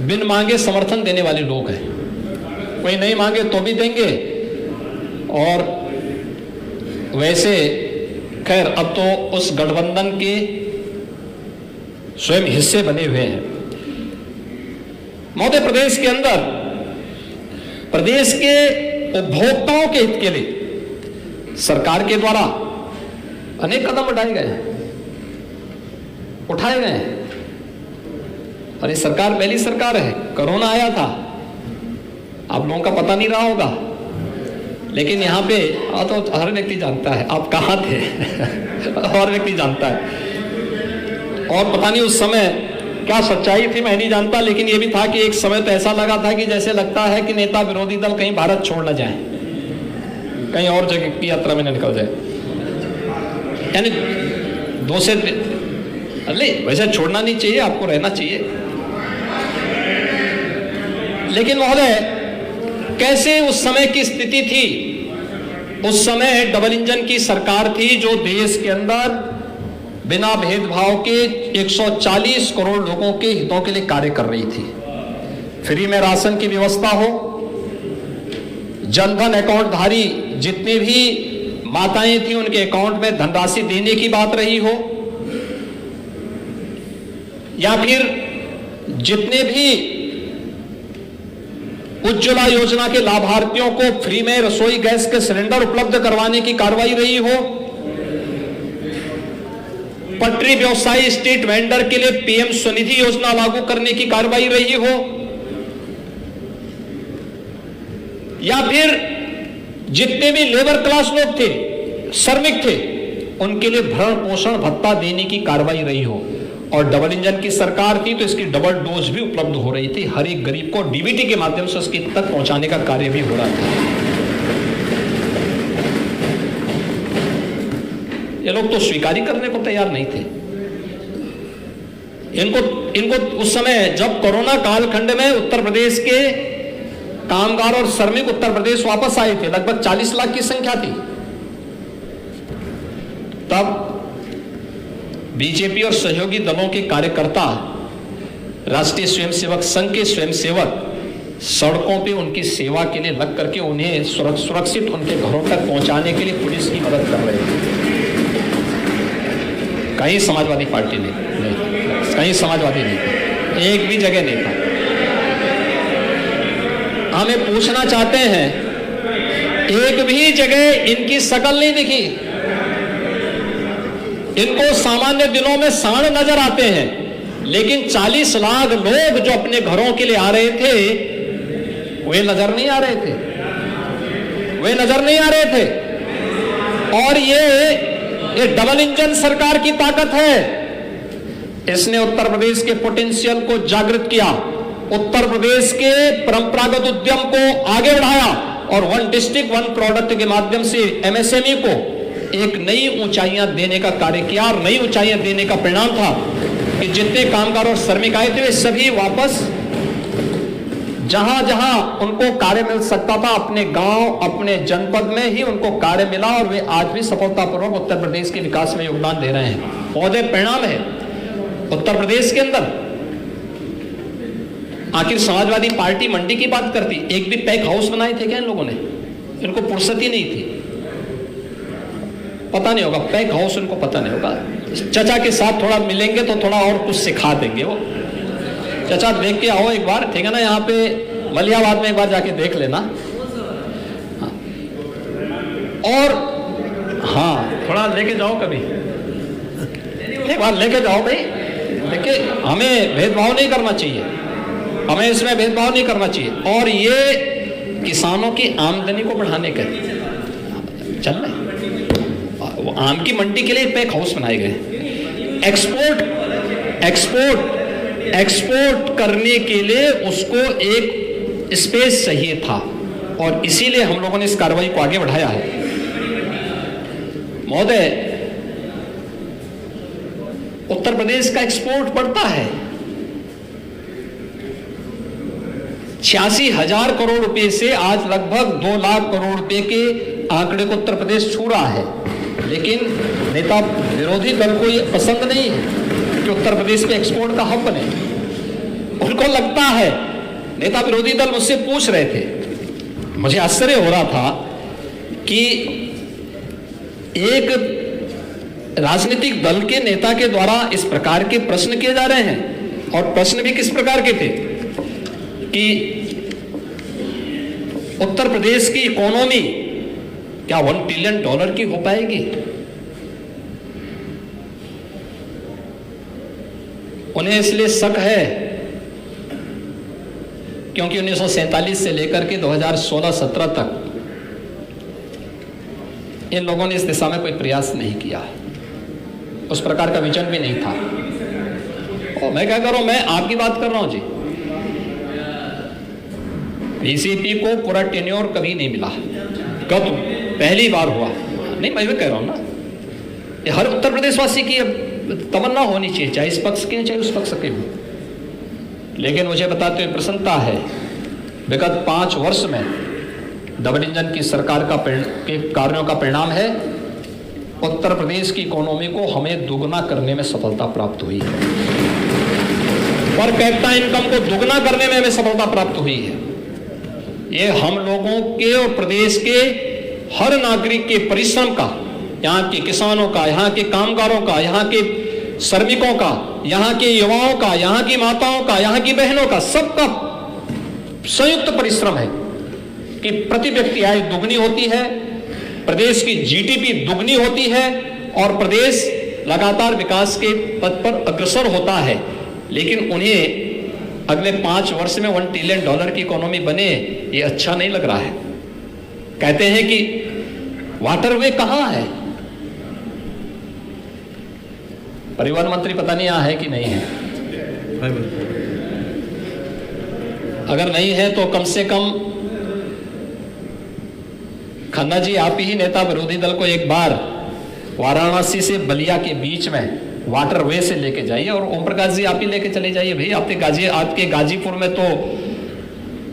बिन मांगे समर्थन देने वाले लोग हैं। कोई नहीं मांगे तो भी देंगे। और वैसे खैर अब तो उस गठबंधन के स्वयं हिस्से बने हुए हैं। महोदय, प्रदेश के अंदर प्रदेश के उपभोक्ताओं के हित के लिए सरकार के द्वारा अनेक कदम उठाए गए हैं। और ये सरकार पहली सरकार है। कोरोना आया था, आप लोगों का पता नहीं रहा होगा, लेकिन यहाँ पे तो हर व्यक्ति जानता है आप कहाँ थे हर व्यक्ति जानता है। और पता नहीं उस समय क्या सच्चाई थी मैं नहीं जानता, लेकिन ये भी था कि एक समय तो ऐसा लगा था कि जैसे लगता है कि नेता विरोधी दल कहीं भारत छोड़ न जाए, कहीं और जगह की यात्रा में न निकल जाए। यानी दो से अरे वैसे छोड़ना नहीं चाहिए, आपको रहना चाहिए। लेकिन महोदय कैसे उस समय की स्थिति थी? उस समय डबल इंजन की सरकार थी जो देश के अंदर बिना भेदभाव के 140 करोड़ लोगों के हितों के लिए कार्य कर रही थी। फ्री में राशन की व्यवस्था हो, जनधन अकाउंट धारी जितनी भी माताएं थी उनके अकाउंट में धनराशि देने की बात रही हो, या फिर जितने भी उज्ज्वला योजना के लाभार्थियों को फ्री में रसोई गैस के सिलेंडर उपलब्ध करवाने की कार्रवाई रही हो, पटरी व्यवसायी स्ट्रीट वेंडर के लिए पीएम स्वनिधि योजना लागू करने की कार्रवाई रही हो, या फिर जितने भी लेबर क्लास लोग थे, श्रमिक थे, उनके लिए भरण पोषण भत्ता देने की कार्रवाई रही हो। और डबल इंजन की सरकार थी तो इसकी डबल डोज भी उपलब्ध हो रही थी, हर एक गरीब को डीबीटी के माध्यम से उसकी तक पहुंचाने का कार्य भी हो रहा था। ये लोग तो स्वीकार ही करने को तैयार नहीं थे। इनको उस समय जब कोरोना कालखंड में उत्तर प्रदेश के कामगार और श्रमिक उत्तर प्रदेश वापस आए थे, लगभग 40 लाख की संख्या थी, तब बीजेपी और सहयोगी दलों के कार्यकर्ता, राष्ट्रीय स्वयंसेवक संघ के स्वयंसेवक सड़कों पे उनकी सेवा के लिए लग करके उन्हें सुरक्षित उनके घरों तक पहुंचाने के लिए पुलिस की मदद कर रहे थे। कहीं समाजवादी पार्टी नहीं, कहीं समाजवादी नहीं, एक भी जगह नहीं था। हमें पूछना चाहते हैं, एक भी जगह इनकी शकल नहीं दिखी। इनको सामान्य दिनों में सांड नजर आते हैं, लेकिन 40 लाख लोग जो अपने घरों के लिए आ रहे थे वे नजर नहीं आ रहे थे, वे नजर नहीं आ रहे थे। और ये डबल इंजन सरकार की ताकत है। इसने उत्तर प्रदेश के पोटेंशियल को जागृत किया, उत्तर प्रदेश के परंपरागत उद्यम को आगे बढ़ाया और वन डिस्ट्रिक्ट वन प्रोडक्ट के माध्यम से एमएसएमई को एक नई ऊंचाइयां देने का कार्य किया। और नई ऊंचाइयां देने का परिणाम था कि जितने कामगार और श्रमिक आए थे वे सभी वापस जहां जहां उनको कार्य मिल सकता था अपने गांव, अपने जनपद में ही उनको कार्य मिला, और वे आज भी सफलतापूर्वक उत्तर प्रदेश के विकास में योगदान दे रहे हैं। पौधे परिणाम है उत्तर प्रदेश के अंदर। आखिर समाजवादी पार्टी मंडी की बात करती, एक भी पैक हाउस बनाए थे क्या इन लोगों ने? इनको फुर्सत ही नहीं थी, पता नहीं होगा पैक हाउस, उनको पता नहीं होगा। चचा के साथ थोड़ा मिलेंगे तो थोड़ा और कुछ सिखा देंगे वो। चचा देख के आओ एक बार, ठीक है ना, यहाँ पे मलियाबाद में एक बार जाके देख लेना। और हाँ, थोड़ा लेके जाओ कभी, एक बार लेके जाओ भाई। देखिए, हमें भेदभाव नहीं करना चाहिए, हमें इसमें भेदभाव नहीं करना चाहिए। और ये किसानों की आमदनी को बढ़ाने के चल रहे, आम की मंडी के लिए पैक हाउस बनाए गए। एक्सपोर्ट करने के लिए उसको एक स्पेस चाहिए था, और इसीलिए हम लोगों ने इस कार्रवाई को आगे बढ़ाया है। महोदय, उत्तर प्रदेश का एक्सपोर्ट बढ़ता है। 86,000 करोड़ रुपए से आज लगभग 2 लाख करोड़ रुपए के आंकड़े को उत्तर प्रदेश छू रहा है। लेकिन नेता विरोधी दल को यह पसंद नहीं है कि उत्तर प्रदेश में एक्सपोर्ट का हब बने। उनको लगता है, नेता विरोधी दल मुझसे पूछ रहे थे, मुझे आश्चर्य हो रहा था कि एक राजनीतिक दल के नेता के द्वारा इस प्रकार के प्रश्न किए जा रहे हैं। और प्रश्न भी किस प्रकार के थे कि उत्तर प्रदेश की इकोनॉमी क्या $1 ट्रिलियन की हो पाएगी? उन्हें इसलिए शक है क्योंकि 1947 से लेकर के 2016-17 तक इन लोगों ने इस दिशा में कोई प्रयास नहीं किया, उस प्रकार का विजन भी नहीं था। और मैं क्या कर रहा हूं, मैं आपकी बात कर रहा हूं जी। बीजेपी को पूरा टेन्योर कभी नहीं मिला, कब पहली बार हुआ। नहीं, मैं भी कह रहा हूं ना, ये हर उत्तर प्रदेशवासी की तमन्ना होनी चाहिए, चाहे इस पक्ष के चाहे उस पक्ष के हो। लेकिन मुझे बताते हुए प्रसन्नता है, विगत 5 वर्ष में डबल इंजन की सरकार के कार्यों का परिणाम है उत्तर प्रदेश की इकोनॉमी को हमें दुगना करने में सफलता प्राप्त हुई है। पर कैपिटा इनकम को दुगना करने में हमें सफलता प्राप्त हुई है। ये हम लोगों के और प्रदेश के हर नागरिक के परिश्रम का, यहाँ के किसानों का, यहाँ के कामगारों का, यहाँ के श्रमिकों का, यहाँ के युवाओं का, यहाँ की माताओं का, यहाँ की बहनों का, सबका संयुक्त परिश्रम है कि प्रति व्यक्ति आय दुगनी होती है, प्रदेश की जीडीपी दुगनी होती है और प्रदेश लगातार विकास के पथ पर अग्रसर होता है। लेकिन उन्हें अगले 5 वर्ष में $1 ट्रिलियन की इकोनॉमी बने, ये अच्छा नहीं लग रहा है। कहते हैं कि वाटरवे कहां है? परिवहन मंत्री पता नहीं यहां है कि नहीं है। अगर नहीं है तो कम से कम खन्ना जी, आप ही नेता विरोधी दल को एक बार वाराणसी से बलिया के बीच में वाटरवे से लेके जाइए, और ओम प्रकाश जी आप ही लेके चले जाइए। भाई आपके गाजीपुर में तो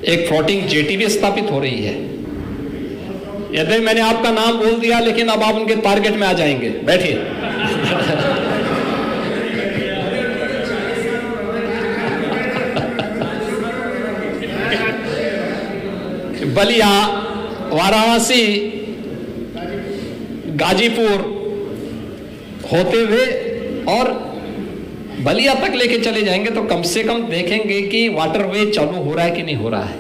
एक फ्लोटिंग जेटी भी स्थापित हो रही है। यदि मैंने आपका नाम बोल दिया, लेकिन अब आप उनके टारगेट में आ जाएंगे। बैठिए। बलिया, वाराणसी, गाजीपुर होते हुए और बलिया तक लेके चले जाएंगे तो कम से कम देखेंगे कि वाटरवे चालू हो रहा है कि नहीं हो रहा है,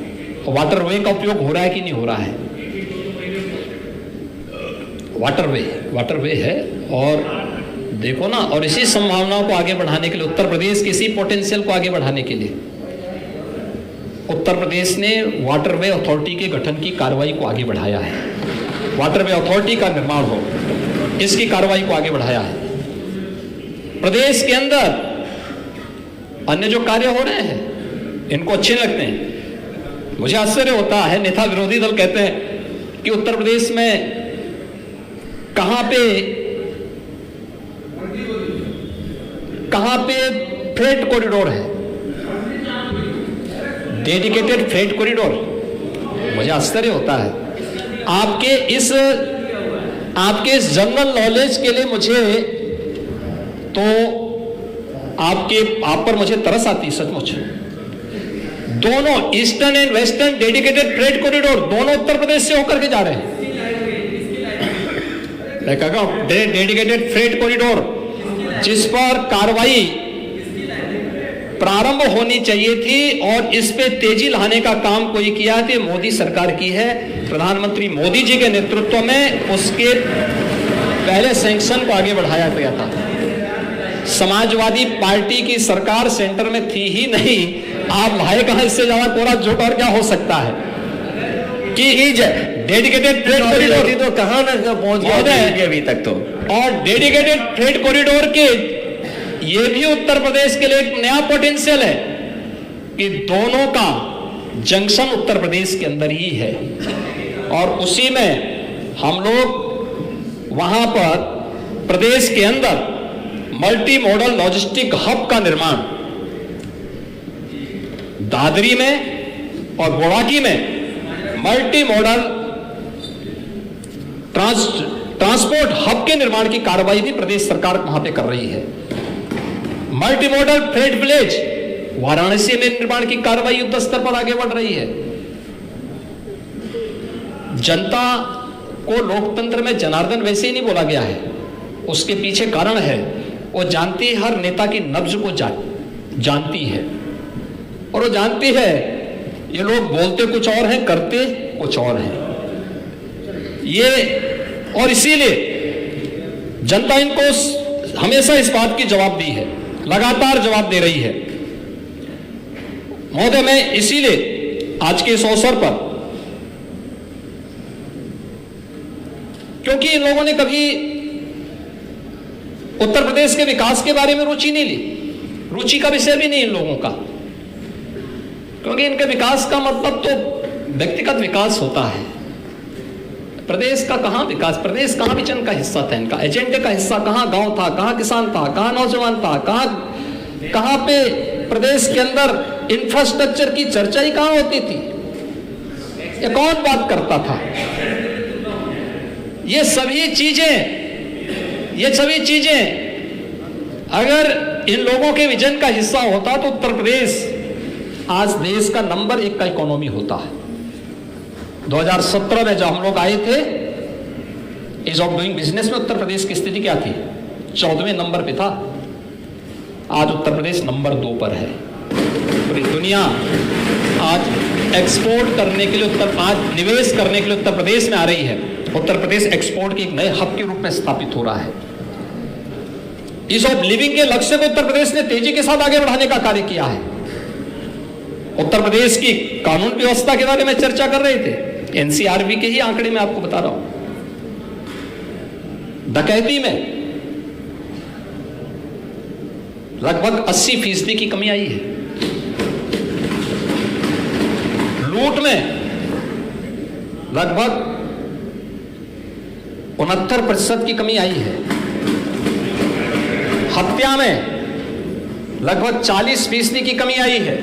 वाटरवे का उपयोग हो रहा है कि नहीं हो रहा है। वाटरवे है। और देखो ना, और इसी संभावनाओं को आगे बढ़ाने के लिए, उत्तर प्रदेश के इसी पोटेंशियल को आगे बढ़ाने के लिए उत्तर प्रदेश ने वाटरवे अथॉरिटी के गठन की कार्रवाई को आगे बढ़ाया है। वाटरवे अथॉरिटी का निर्माण हो, इसकी कार्रवाई को आगे बढ़ाया है। प्रदेश के अंदर अन्य जो कार्य हो रहे हैं इनको अच्छे लगते हैं। मुझे आश्चर्य होता है, नेता विरोधी दल कहते हैं कि उत्तर प्रदेश में कहां पे फ्रेट कॉरिडोर है, डेडिकेटेड फ्रेट कॉरिडोर। मुझे आश्चर्य होता है। आपके इस जनरल नॉलेज के लिए मुझे तो आप पर मुझे तरस आती सचमुच। दोनों eastern and western dedicated freight corridor दोनों उत्तर प्रदेश से होकर के जा रहे हैं। मैं कहता हूं डेडिकेटेड फ्रेट कॉरिडोर जिस पर कार्रवाई प्रारंभ होनी चाहिए थी और इस पे तेजी लाने का काम कोई किया थी, मोदी सरकार की है। प्रधानमंत्री मोदी जी के नेतृत्व में उसके पहले सैंक्शन को आगे बढ़ाया गया था। समाजवादी पार्टी की सरकार सेंटर में थी ही नहीं, आप लाए कहां? इससे ज्यादा कोरा झूठ और क्या हो सकता है कि डेडिकेटेड फ्रेट कॉरिडोर तो कहां ना पहुंच गया अभी तक तो। और डेडिकेटेड फ्रेट कॉरिडोर के ये भी उत्तर प्रदेश के लिए एक नया पोटेंशियल है कि दोनों का जंक्शन उत्तर प्रदेश के अंदर ही है और उसी में हम लोग वहां पर प्रदेश के अंदर मल्टी मॉडल लॉजिस्टिक हब का निर्माण दादरी में और बुराकी में मल्टी मॉडल ट्रांसपोर्ट हब के निर्माण की कार्रवाई भी प्रदेश सरकार वहां पे कर रही है। Multi modal freight village Varanasi में निर्माण की कार्रवाई युद्ध स्तर पर आगे बढ़ रही है। जनता को लोकतंत्र में जनार्दन वैसे ही नहीं बोला गया है, उसके पीछे कारण है। वो जानती है, हर नेता की नब्ज को जानती है और वो जानती है ये लोग बोलते कुछ और हैं, करते कुछ और हैं। ये और इसीलिए जनता इनको हमेशा इस बात की जवाब दी है, लगातार जवाब दे रही है। महोदय, मैं इसीलिए आज के इस अवसर पर, क्योंकि इन लोगों ने कभी उत्तर प्रदेश के विकास के बारे में रुचि नहीं ली, रुचि का विषय भी नहीं इन लोगों का, क्योंकि इनके विकास का मतलब तो व्यक्तिगत विकास होता है। प्रदेश का कहां विकास, प्रदेश कहां विजन का हिस्सा था इनका, एजेंडे का हिस्सा कहां गांव था, कहां किसान था, कहां नौजवान था, कहां पे प्रदेश के अंदर इंफ्रास्ट्रक्चर की चर्चा ही कहां होती थी, ये कौन बात करता था। ये सभी चीजें अगर इन लोगों के विजन का हिस्सा होता तो उत्तर प्रदेश आज देश का नंबर 1 का इकोनॉमी होता है। 2017 में जब हम लोग आए थे, ईज ऑफ डूइंग बिजनेस में उत्तर प्रदेश की स्थिति क्या थी, 14वें नंबर पे था। आज उत्तर प्रदेश नंबर 2 पर है। पूरी दुनिया आज एक्सपोर्ट करने के लिए आज निवेश करने के लिए उत्तर प्रदेश में आ रही है। उत्तर प्रदेश एक्सपोर्ट के एक नए हब के रूप में स्थापित हो रहा है। ईज ऑफ लिविंग के लक्ष्य को उत्तर प्रदेश ने तेजी के साथ आगे बढ़ाने का कार्य किया है। उत्तर प्रदेश की कानून व्यवस्था के बारे में चर्चा कर रहे थे, एनसीआरबी के ही आंकड़े में आपको बता रहा हूं। डकैती में लगभग 80% की कमी आई है। लूट में लगभग 69% की कमी आई है। हत्या में लगभग 40% की कमी आई है।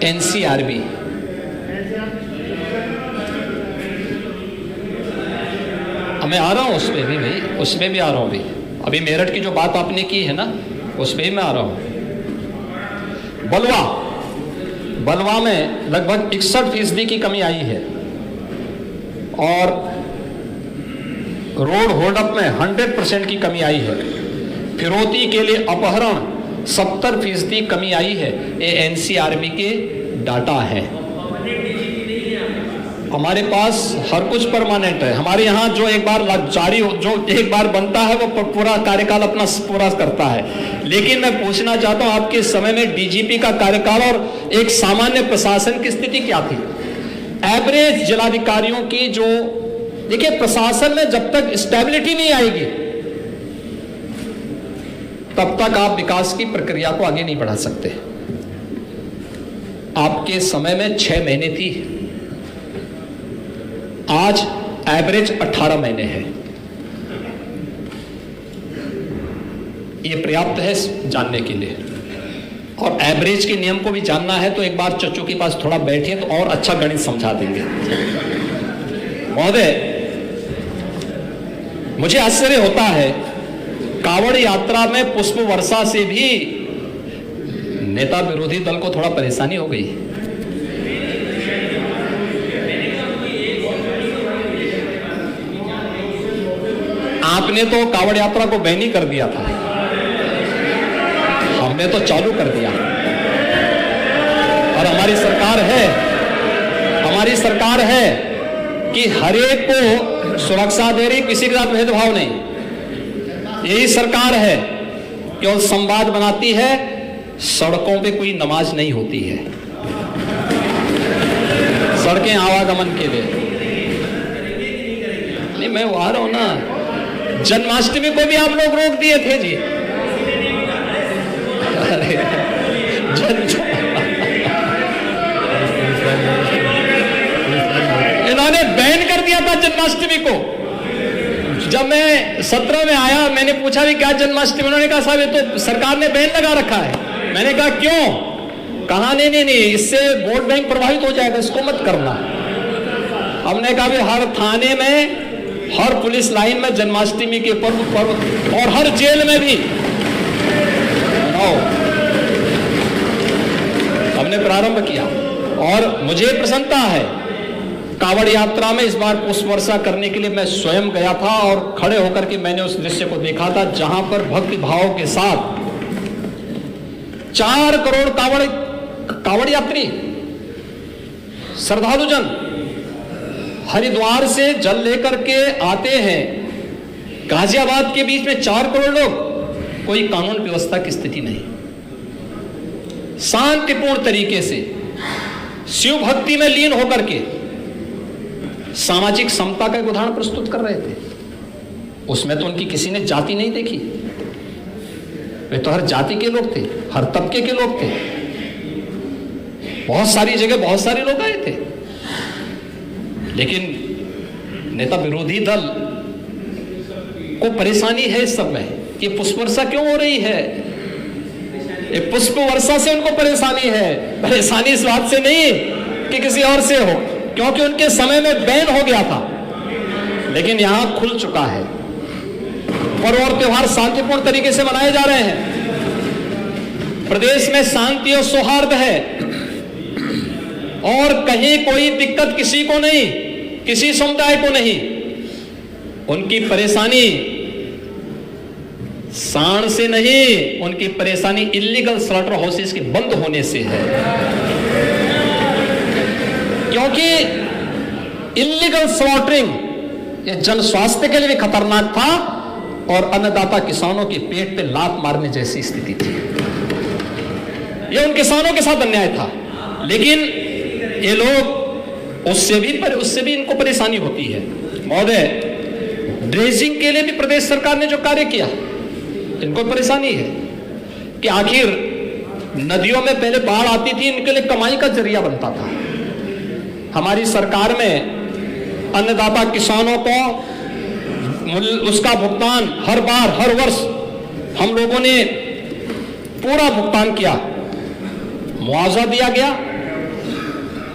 एनसीआरबी मैं आ रहा हूं उस पे भी भाई, उसमें भी आ रहा हूं भाई। अभी मेरठ की जो बात आपने की है ना, उस पे भी मैं आ रहा हूं। बलवा में लगभग 61% की कमी आई है और रोड होल्ड अप में 100% की कमी आई है। फिरौती के लिए अपहरण 70% कमी आई है। ये एनसीआरबी के डाटा है। हमारे पास हर कुछ परमानेंट है। हमारे यहाँ जो एक बार जारी जो एक बार बनता है वो पूरा कार्यकाल अपना पूरा करता है। लेकिन मैं पूछना चाहता हूँ, आपके समय में डीजीपी का कार्यकाल और एक सामान्य प्रशासन की स्थिति क्या थी? एवरेज जिलाधिकारियों की जो, देखिए प्रशासन में जब तक स्टेबिलिटी नहीं आएगी तब तक आप विकास की प्रक्रिया को आगे नहीं बढ़ा सकते। आपके समय में 6 महीने थी, आज एवरेज 18 महीने है। यह पर्याप्त है जानने के लिए। और एवरेज के नियम को भी जानना है तो एक बार चच्चू के पास थोड़ा बैठिए तो और अच्छा गणित समझा देंगे। महोदय, मुझे आश्चर्य होता है, कांवड़ यात्रा में पुष्प वर्षा से भी नेता विरोधी दल को थोड़ा परेशानी हो गई। आपने तो कांवड़ यात्रा को बैन ही कर दिया था, हमने तो चालू कर दिया। और हमारी सरकार है कि हरेक को सुरक्षा दे रही, किसी के साथ भेदभाव नहीं। यही सरकार है केवल संवाद बनाती है, सड़कों पे कोई नमाज नहीं होती है। सड़कें आवागमन के लिए नहीं। मैं आ रहा हूं ना, जन्माष्टमी को भी आप लोग रोक दिए थे जी। इन्होंने बैन कर दिया था जन्माष्टमी को। जब मैं 17 में आया, मैंने पूछा भी क्या जन्माष्टमी, उन्होंने कहा साहब ये तो सरकार ने बैन लगा रखा है। मैंने कहा क्यों? कहा नहीं, इससे वोट बैंक प्रभावित हो जाएगा, इसको मत करना। हमने कहा भी हर थाने में, हर पुलिस लाइन में जन्माष्टमी के पर्व और हर जेल में भी हमने प्रारंभ किया। और मुझे प्रसन्नता है, कांवड़ यात्रा में इस बार पुष्प वर्षा करने के लिए मैं स्वयं गया था और खड़े होकर के मैंने उस दृश्य को देखा था जहां पर भक्ति भाव के साथ 4 करोड़ कांवड़ यात्री श्रद्धालुजन हरिद्वार से जल लेकर के आते हैं। गाजियाबाद के बीच में 4 करोड़ लोग, कोई कानून व्यवस्था की स्थिति नहीं। शांतिपूर्ण तरीके से शिव भक्ति में लीन होकर के सामाजिक समता का एक उदाहरण प्रस्तुत कर रहे थे। उसमें तो उनकी किसी ने जाति नहीं देखी, वे तो हर जाति के लोग थे, हर तबके के लोग थे। बहुत सारी जगह बहुत सारे लोग आए थे, लेकिन नेता विरोधी दल को परेशानी है इस सब में कि पुष्प वर्षा क्यों हो रही है। ये पुष्प वर्षा से उनको परेशानी है, परेशानी इस बात से नहीं कि किसी और से हो, क्योंकि उनके समय में बैन हो गया था, लेकिन यहां खुल चुका है। पर्व और त्योहार शांतिपूर्ण तरीके से मनाए जा रहे हैं। प्रदेश में शांति और सौहार्द है और कहीं कोई दिक्कत किसी को नहीं, किसी समुदाय को नहीं। उनकी परेशानी सांड से नहीं, उनकी परेशानी इलीगल स्लॉटर हाउसेस के बंद होने से है, क्योंकि इलीगल स्लॉटरिंग ये जन स्वास्थ्य के लिए भी खतरनाक था और अन्नदाता किसानों के पेट पे लात मारने जैसी स्थिति थी। ये उन किसानों के साथ अन्याय था, लेकिन ये लोग उससे भी इनको परेशानी होती है। महोदय, ड्रेजिंग के लिए भी प्रदेश सरकार ने जो कार्य किया, इनको परेशानी है कि आखिर नदियों में पहले बाढ़ आती थी, इनके लिए कमाई का जरिया बनता था। हमारी सरकार में अन्नदाता किसानों को उसका भुगतान हर बार हर वर्ष हम लोगों ने पूरा भुगतान किया, मुआवजा दिया गया,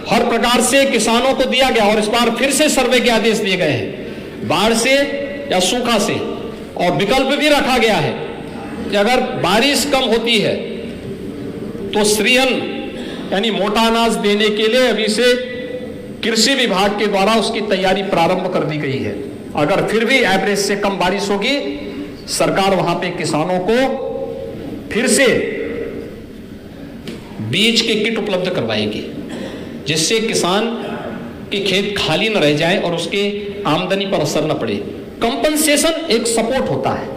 हर प्रकार से किसानों को दिया गया। और इस बार फिर से सर्वे के आदेश दिए गए हैं, बाढ़ से या सूखा से, और विकल्प भी रखा गया है कि अगर बारिश कम होती है तो श्रीअन्न यानी मोटा अनाज देने के लिए अभी से कृषि विभाग के द्वारा उसकी तैयारी प्रारंभ कर दी गई है। अगर फिर भी एवरेज से कम बारिश होगी, सरकार वहां पे किसानों को फिर से बीज के किट उपलब्ध करवाएगी, जिससे किसान के खेत खाली न रह जाए और उसके आमदनी पर असर न पड़े। कंपनसेशन एक सपोर्ट होता है,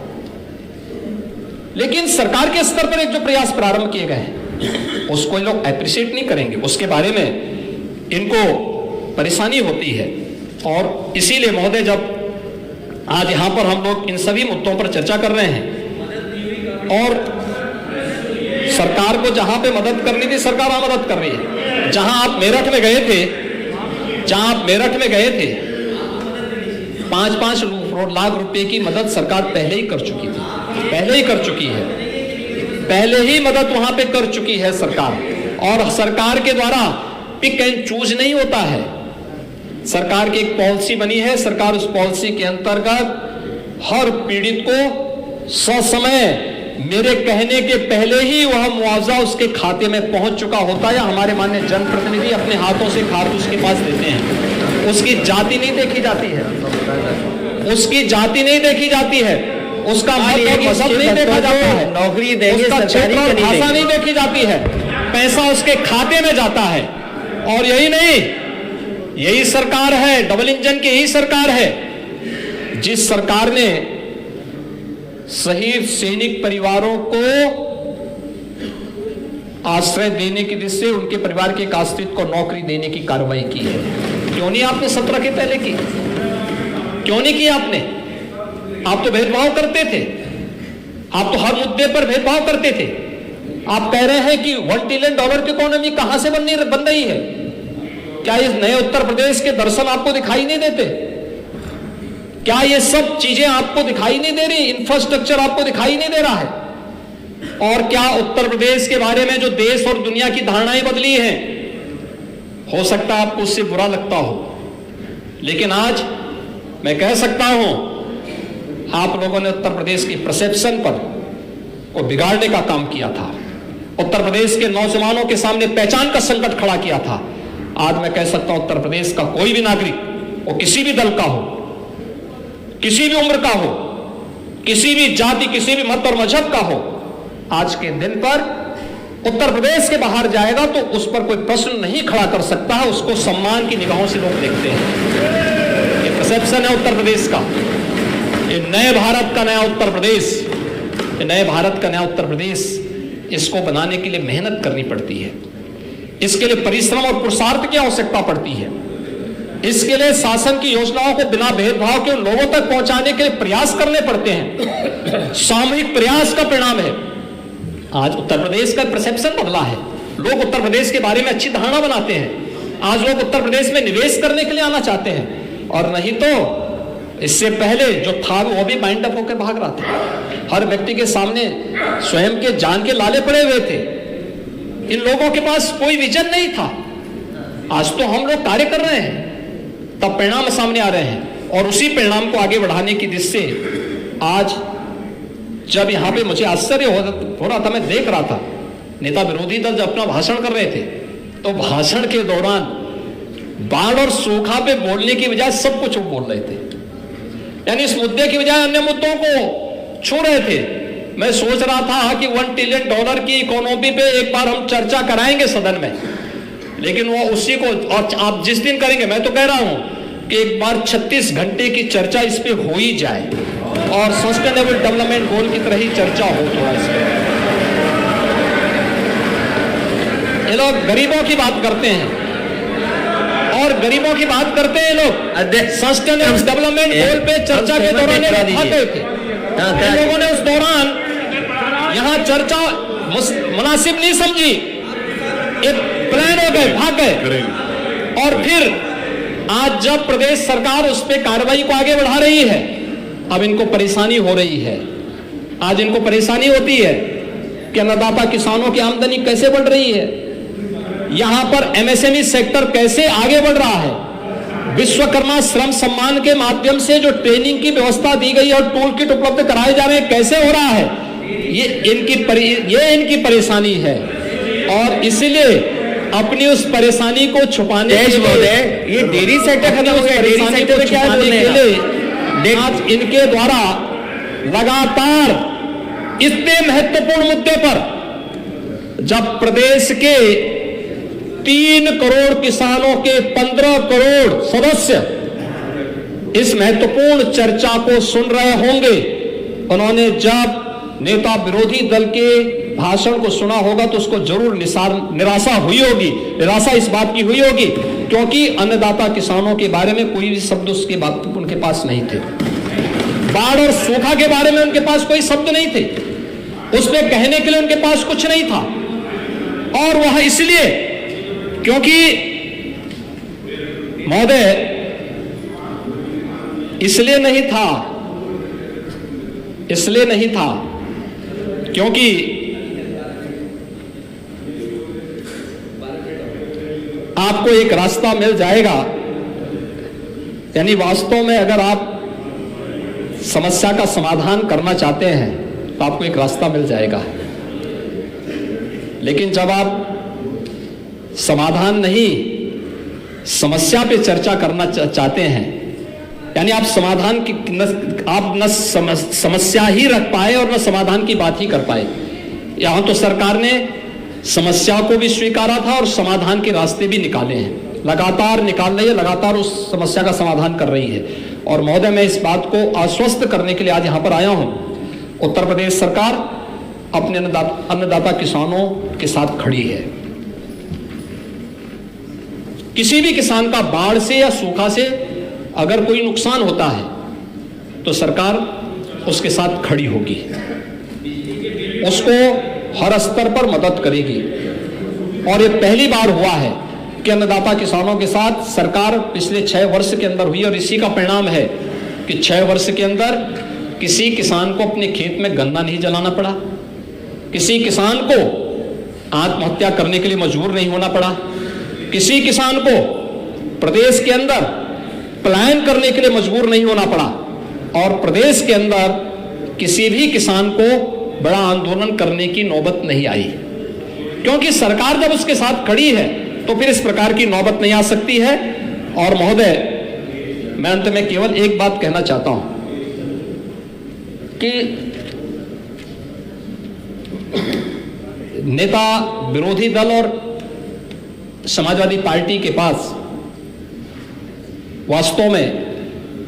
लेकिन सरकार के स्तर पर एक जो प्रयास प्रारंभ किए गए हैं उसको लोग एप्रिशिएट नहीं करेंगे, उसके बारे में इनको परेशानी होती है। और इसीलिए महोदय, जब आज यहां पर हम लोग इन सभी मुद्दों पर चर्चा कर रहे हैं और सरकार को जहां पे मदद करनी थी सरकार वहां मदद कर रही है। जहां आप मेरठ में गए थे 5-5 लाख रुपए की मदद सरकार पहले ही कर चुकी है, पहले ही मदद वहां पे कर चुकी है सरकार। और सरकार के द्वारा पिक एंड चूज नहीं होता है, सरकार की एक पॉलिसी बनी है। सरकार उस पॉलिसी के अंतर्गत हर पीड़ित को ससमय मेरे कहने के पहले ही वह मुआवजा उसके खाते में पहुंच चुका होता है, या हमारे माननीय जनप्रतिनिधि अपने हाथों से खाते उसके पास देते हैं। उसकी जाति नहीं देखी जाती है, उसकी जाति नहीं देखी जाती है, उसका मजहब नहीं देखा जाता है, नौकरी देंगे, उसका सरकारी क्षेत्र और नहीं भाषा देंगे। नहीं देखी जाती है, पैसा उसके खाते में जाता है। और यही नहीं, यही सरकार है, डबल इंजन की यही सरकार है, जिस सरकार ने शहीद सैनिक परिवारों को आश्रय देने की दृष्टि से उनके परिवार के एक आश्रित को नौकरी देने की कार्रवाई की है। क्यों नहीं आपने 17 के पहले की? क्यों नहीं की आपने? आप तो भेदभाव करते थे, आप तो हर मुद्दे पर भेदभाव करते थे। आप कह रहे हैं कि $1 ट्रिलियन की इकोनॉमी कहां से बन रही है? क्या इस नए उत्तर प्रदेश के दर्शन आपको दिखाई नहीं देते? क्या ये सब चीजें आपको दिखाई नहीं दे रही? इंफ्रास्ट्रक्चर आपको दिखाई नहीं दे रहा है? और क्या उत्तर प्रदेश के बारे में जो देश और दुनिया की धारणाएं बदली हैं? हो सकता है आपको उससे बुरा लगता हो, लेकिन आज मैं कह सकता हूं, आप लोगों ने उत्तर प्रदेश की परसेप्शन पर को बिगाड़ने का काम किया था, उत्तर प्रदेश के नौजवानों के सामने पहचान का संकट खड़ा किया था। आज मैं कह सकता हूं, उत्तर प्रदेश का कोई भी नागरिक, वो किसी भी दल का हो, किसी भी उम्र का हो, किसी भी जाति, किसी भी मत और मजहब का हो, आज के दिन पर उत्तर प्रदेश के बाहर जाएगा तो उस पर कोई प्रश्न नहीं खड़ा कर सकता है, उसको सम्मान की निगाहों से लोग देखते हैं। ये परसेप्शन है उत्तर प्रदेश का, ये नए भारत का नया उत्तर प्रदेश, ये नए भारत का नया उत्तर प्रदेश इसको बनाने के लिए मेहनत करनी पड़ती है, इसके लिए परिश्रम और पुरुषार्थ की आवश्यकता पड़ती है, इसके लिए शासन की योजनाओं को बिना भेदभाव के उन लोगों तक पहुंचाने के लिए प्रयास करने पड़ते हैं। सामूहिक प्रयास का परिणाम है आज उत्तर प्रदेश का परसेप्शन बदला है। लोग उत्तर प्रदेश के बारे में अच्छी धारणा बनाते हैं। आज लोग उत्तर प्रदेश में निवेश करने के लिए आना चाहते हैं, और नहीं तो इससे पहले जो था वो भी बाइंड अप होकर भाग रहा था। हर व्यक्ति के सामने स्वयं के जान के लाले पड़े हुए थे। इन लोगों के पास कोई विजन नहीं था। आज तो हम लोग कार्य कर रहे हैं, तब परिणाम सामने आ रहे हैं, और उसी परिणाम को आगे बढ़ाने की दिशा से आज जब यहां पे मुझे आश्चर्य हो रहा था, मैं देख रहा था नेता विरोधी दल जब अपना भाषण कर रहे थे, तो भाषण के दौरान बाढ़ और सूखा पे बोलने की बजाय सब कुछ बोल रहे थे। यानी इस मुद्दे की बजाय अन्य मुद्दों को छू रहे थे। मैं सोच रहा था कि $1 ट्रिलियन की इकोनॉमी पे एक बार हम चर्चा कराएंगे सदन में, लेकिन वो उसी को, और आप जिस दिन करेंगे, मैं तो कह रहा हूं कि एक बार 36 घंटे की चर्चा इस पे हो ही जाए, और सस्टेनेबल डेवलपमेंट गोल की तरह ही चर्चा हो थोड़ा इस पे। ये लोग गरीबों की बात करते हैं, और गरीबों की बात करते हैं लोग सस्टेनेबल डेवलपमेंट गोल पे चर्चा के दौरान भाग गए थे। इन लोगों ने उस दौरान यहां चर्चा मुनासिब नहीं समझी, एक प्लान हो गए, भाग गए। और फिर आज जब प्रदेश सरकार उस पर कार्रवाई को आगे बढ़ा रही है, अब इनको परेशानी हो रही है। आज इनको परेशानी होती है कि अन्नदाता किसानों की आमदनी कैसे बढ़ रही है, यहां पर एमएसएमई सेक्टर कैसे आगे बढ़ रहा है, विश्वकर्मा श्रम सम्मान के माध्यम से जो ट्रेनिंग की व्यवस्था दी गई और टूल किट उपलब्ध कराए जा रहे हैं, कैसे हो रहा है, ये इनकी परेशानी है। और इसलिए अपनी उस परेशानी को छुपाने के लिए ये डेयरी सेक्टर खत्म हो गया, डेयरी सेक्टर में क्या बोल रहे हैं आज इनके द्वारा लगातार इतने महत्वपूर्ण मुद्दे पर, जब प्रदेश के 3 करोड़ किसानों के 15 करोड़ सदस्य इस महत्वपूर्ण चर्चा को सुन रहे होंगे, उन्होंने जब नेता विरोधी दल के भाषण को सुना होगा तो उसको जरूर निराशा हुई होगी। निराशा इस बात की हुई होगी क्योंकि अन्नदाता किसानों के बारे में कोई भी शब्द उसके बात उनके पास नहीं थे। बाढ़ और सूखा के बारे में उनके पास कोई शब्द नहीं थे, उसमें कहने के लिए उनके पास कुछ नहीं था। और वह इसलिए क्योंकि महोदय इसलिए नहीं था क्योंकि आपको एक रास्ता मिल जाएगा। यानी वास्तव में अगर आप समस्या का समाधान करना चाहते हैं तो आपको एक रास्ता मिल जाएगा, लेकिन जब आप समाधान नहीं समस्या पे चर्चा करना चाहते हैं, यानी आप समाधान की आप न समस्या ही रख पाए और न समाधान की बात ही कर पाए। यहां तो सरकार ने समस्या को भी स्वीकारा था और समाधान के रास्ते भी निकाले हैं, लगातार निकाल रही है, लगातार उस समस्या का समाधान कर रही है। और महोदय, मैं इस बात को आश्वस्त करने के लिए आज यहां पर आया हूं, उत्तर प्रदेश सरकार अपने अन्नदाता किसानों के साथ खड़ी है। किसी भी किसान का बाढ़ से या सूखा से अगर कोई नुकसान होता है तो सरकार उसके साथ खड़ी होगी, उसको हर स्तर पर मदद करेगी। और ये पहली बार हुआ है कि अन्नदाता किसानों के साथ सरकार पिछले 6 वर्ष के अंदर हुई, और इसी का परिणाम है कि 6 वर्ष के अंदर किसी किसान को अपने खेत में गन्ना नहीं जलाना पड़ा, किसी किसान को आत्महत्या करने के लिए मजबूर नहीं होना पड़ा, किसी किसान को प्रदेश के अंदर पलायन करने के लिए मजबूर नहीं होना पड़ा, और प्रदेश के अंदर किसी भी किसान को बड़ा आंदोलन करने की नौबत नहीं आई। क्योंकि सरकार जब उसके साथ खड़ी है तो फिर इस प्रकार की नौबत नहीं आ सकती है। और महोदय, मैं अंत में केवल एक बात कहना चाहता हूं कि नेता विरोधी दल और समाजवादी पार्टी के पास वास्तव में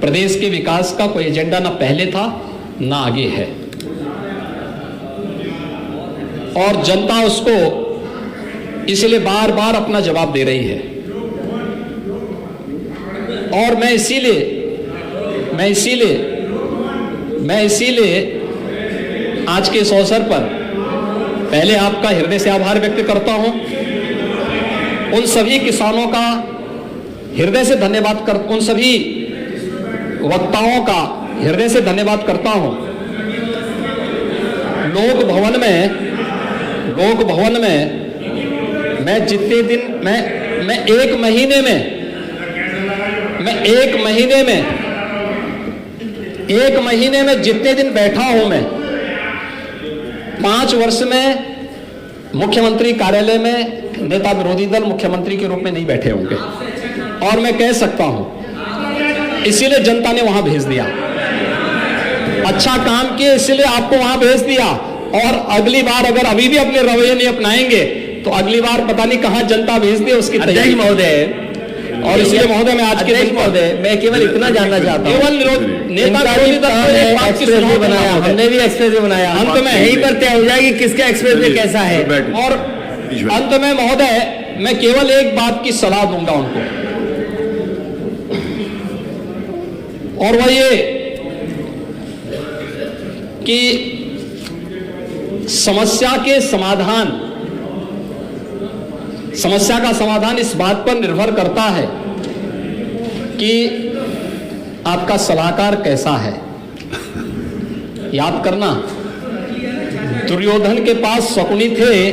प्रदेश के विकास का कोई एजेंडा ना पहले था ना आगे है। और जनता उसको इसलिए बार बार अपना जवाब दे रही है। और मैं इसीलिए आज के इस अवसर पर पहले आपका हृदय से आभार व्यक्त करता हूं, उन सभी किसानों का हृदय से धन्यवाद कर, उन सभी वक्ताओं का हृदय से धन्यवाद करता हूं। लोक भवन में मैं जितने दिन मैं एक महीने में जितने दिन बैठा हूं, मैं 5 वर्ष में मुख्यमंत्री कार्यालय में नेता विरोधी दल मुख्यमंत्री के रूप में नहीं बैठे होंगे। और मैं कह सकता हूं इसीलिए जनता ने वहां भेज दिया, अच्छा काम किए इसलिए आपको वहां भेज दिया। और अगली बार अगर अभी भी अपने रवैये नहीं अपनाएंगे तो अगली बार पता नहीं कहां जनता भेज दी उसकी तैयारी। महोदय, और इसलिए महोदय मैं आज के दिन महोदय मैं केवल इतना जानना चाहता हूं, केवल नेता विरोधी दल को एक बात की एक्सप्रेस बनाया, हमने भी एक्सप्रेस बनाया, अंत में यहीं पर तय हो जाएगी किसका एक्सप्रेस कैसा है। और अंत में महोदय मैं केवल एक बात की सलाह दूंगा उनको, और वह ये कि समस्या का समाधान इस बात पर निर्भर करता है कि आपका सलाहकार कैसा है। याद करना, दुर्योधन के पास शकुनी थे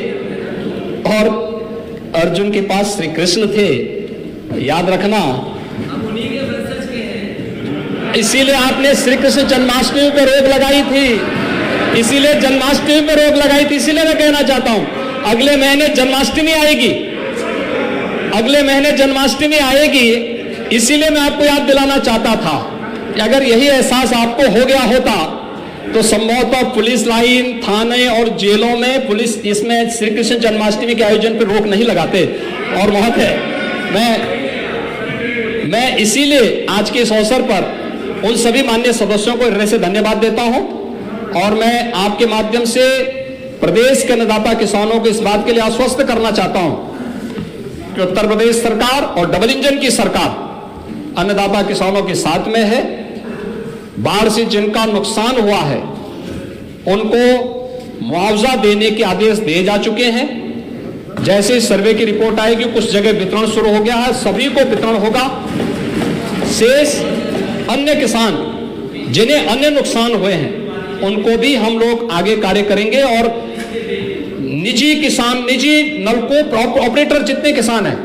और अर्जुन के पास श्री कृष्ण थे, याद रखना। इसीलिए आपने श्री कृष्ण जन्माष्टमी पर रोक लगाई थी, इसीलिए मैं कहना चाहता हूं अगले महीने जन्माष्टमी आएगी, इसीलिए मैं आपको याद दिलाना चाहता था कि अगर यही एहसास आपको हो गया होता तो संभवतः पुलिस लाइन, थाने और जेलों में पुलिस इसमें श्री कृष्ण जन्माष्टमी के आयोजन पर रोक नहीं लगाते। और महोदय मैं इसीलिए आज के इस अवसर पर उन सभी माननीय सदस्यों को हृदय से धन्यवाद देता हूं, और मैं आपके माध्यम से प्रदेश के अन्नदाता किसानों को इस बात के लिए आश्वस्त करना चाहता हूं कि उत्तर प्रदेश सरकार और डबल इंजन की सरकार अन्नदाता किसानों के साथ में है। बाढ़ से जिनका नुकसान हुआ है उनको मुआवजा देने के आदेश दिए जा चुके हैं। जैसे सर्वे की रिपोर्ट आएगी, कुछ जगह वितरण शुरू हो गया है, सभी को वितरण होगा। शेष अन्य किसान जिन्हें अन्य नुकसान हुए हैं उनको भी हम लोग आगे कार्य करेंगे। और निजी नलकूप ऑपरेटर जितने किसान हैं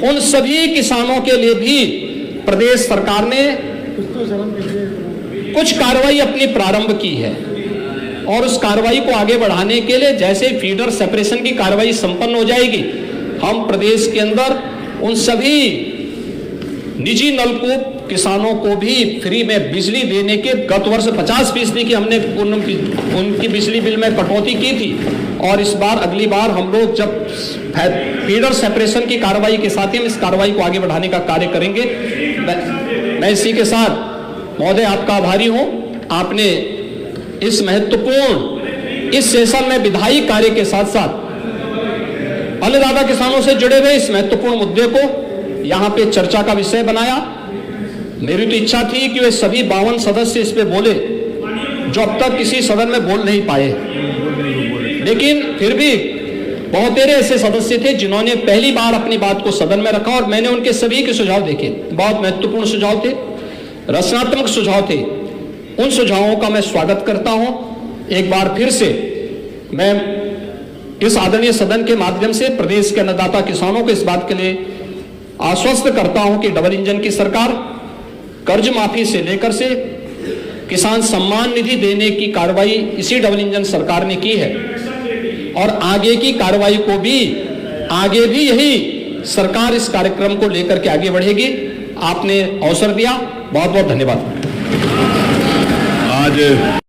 उन सभी किसानों के लिए भी प्रदेश सरकार ने कुछ कार्रवाई अपनी प्रारंभ की है, और उस कार्रवाई को आगे बढ़ाने के लिए जैसे फीडर सेपरेशन की कार्रवाई संपन्न हो जाएगी, हम प्रदेश के अंदर उन सभी निजी नलकूप किसानों को भी फ्री में बिजली देने के गत वर्ष 50% की हमने उनकी बिजली बिल में कटौती की थी। और इस बार अगली बार हम लोग जब फीडर सेपरेशन की कार्रवाई के साथ ही हम इस कार्रवाई को आगे बढ़ाने का कार्य करेंगे। मैं इसी के साथ महोदय आपका आभारी हूं, आपने इस महत्वपूर्ण इस सेशन में विधायी कार्य के साथ साथ अन्नदाता किसानों से जुड़े हुए इस महत्वपूर्ण मुद्दे को यहां पे चर्चा का विषय बनाया। मेरी तो इच्छा थी कि वे सभी 52 सदस्य इस पे बोले जो अब तक किसी सदन में बोल नहीं पाए, लेकिन फिर भी बहुतेरे ऐसे सदस्य थे जिन्होंने पहली बार अपनी बात को सदन में रखा, और मैंने उनके सभी के सुझाव देखे। बहुत महत्वपूर्ण सुझाव थे, रचनात्मक सुझाव थे। उन सुझावों का मैं स्वागत करता हूं। एक बार फिर से मैं इस आदरणीय सदन के माध्यम से प्रदेश के अन्नदाता किसानों को इस बात के लिए आश्वस्त करता हूं कि डबल इंजन की सरकार कर्ज माफी से लेकर से किसान सम्मान निधि देने की कार्रवाई इसी डबल इंजन सरकार ने की है, और आगे की कार्रवाई को भी आगे भी यही सरकार इस कार्यक्रम को लेकर के आगे बढ़ेगी। आपने अवसर दिया, बहुत बहुत धन्यवाद। आज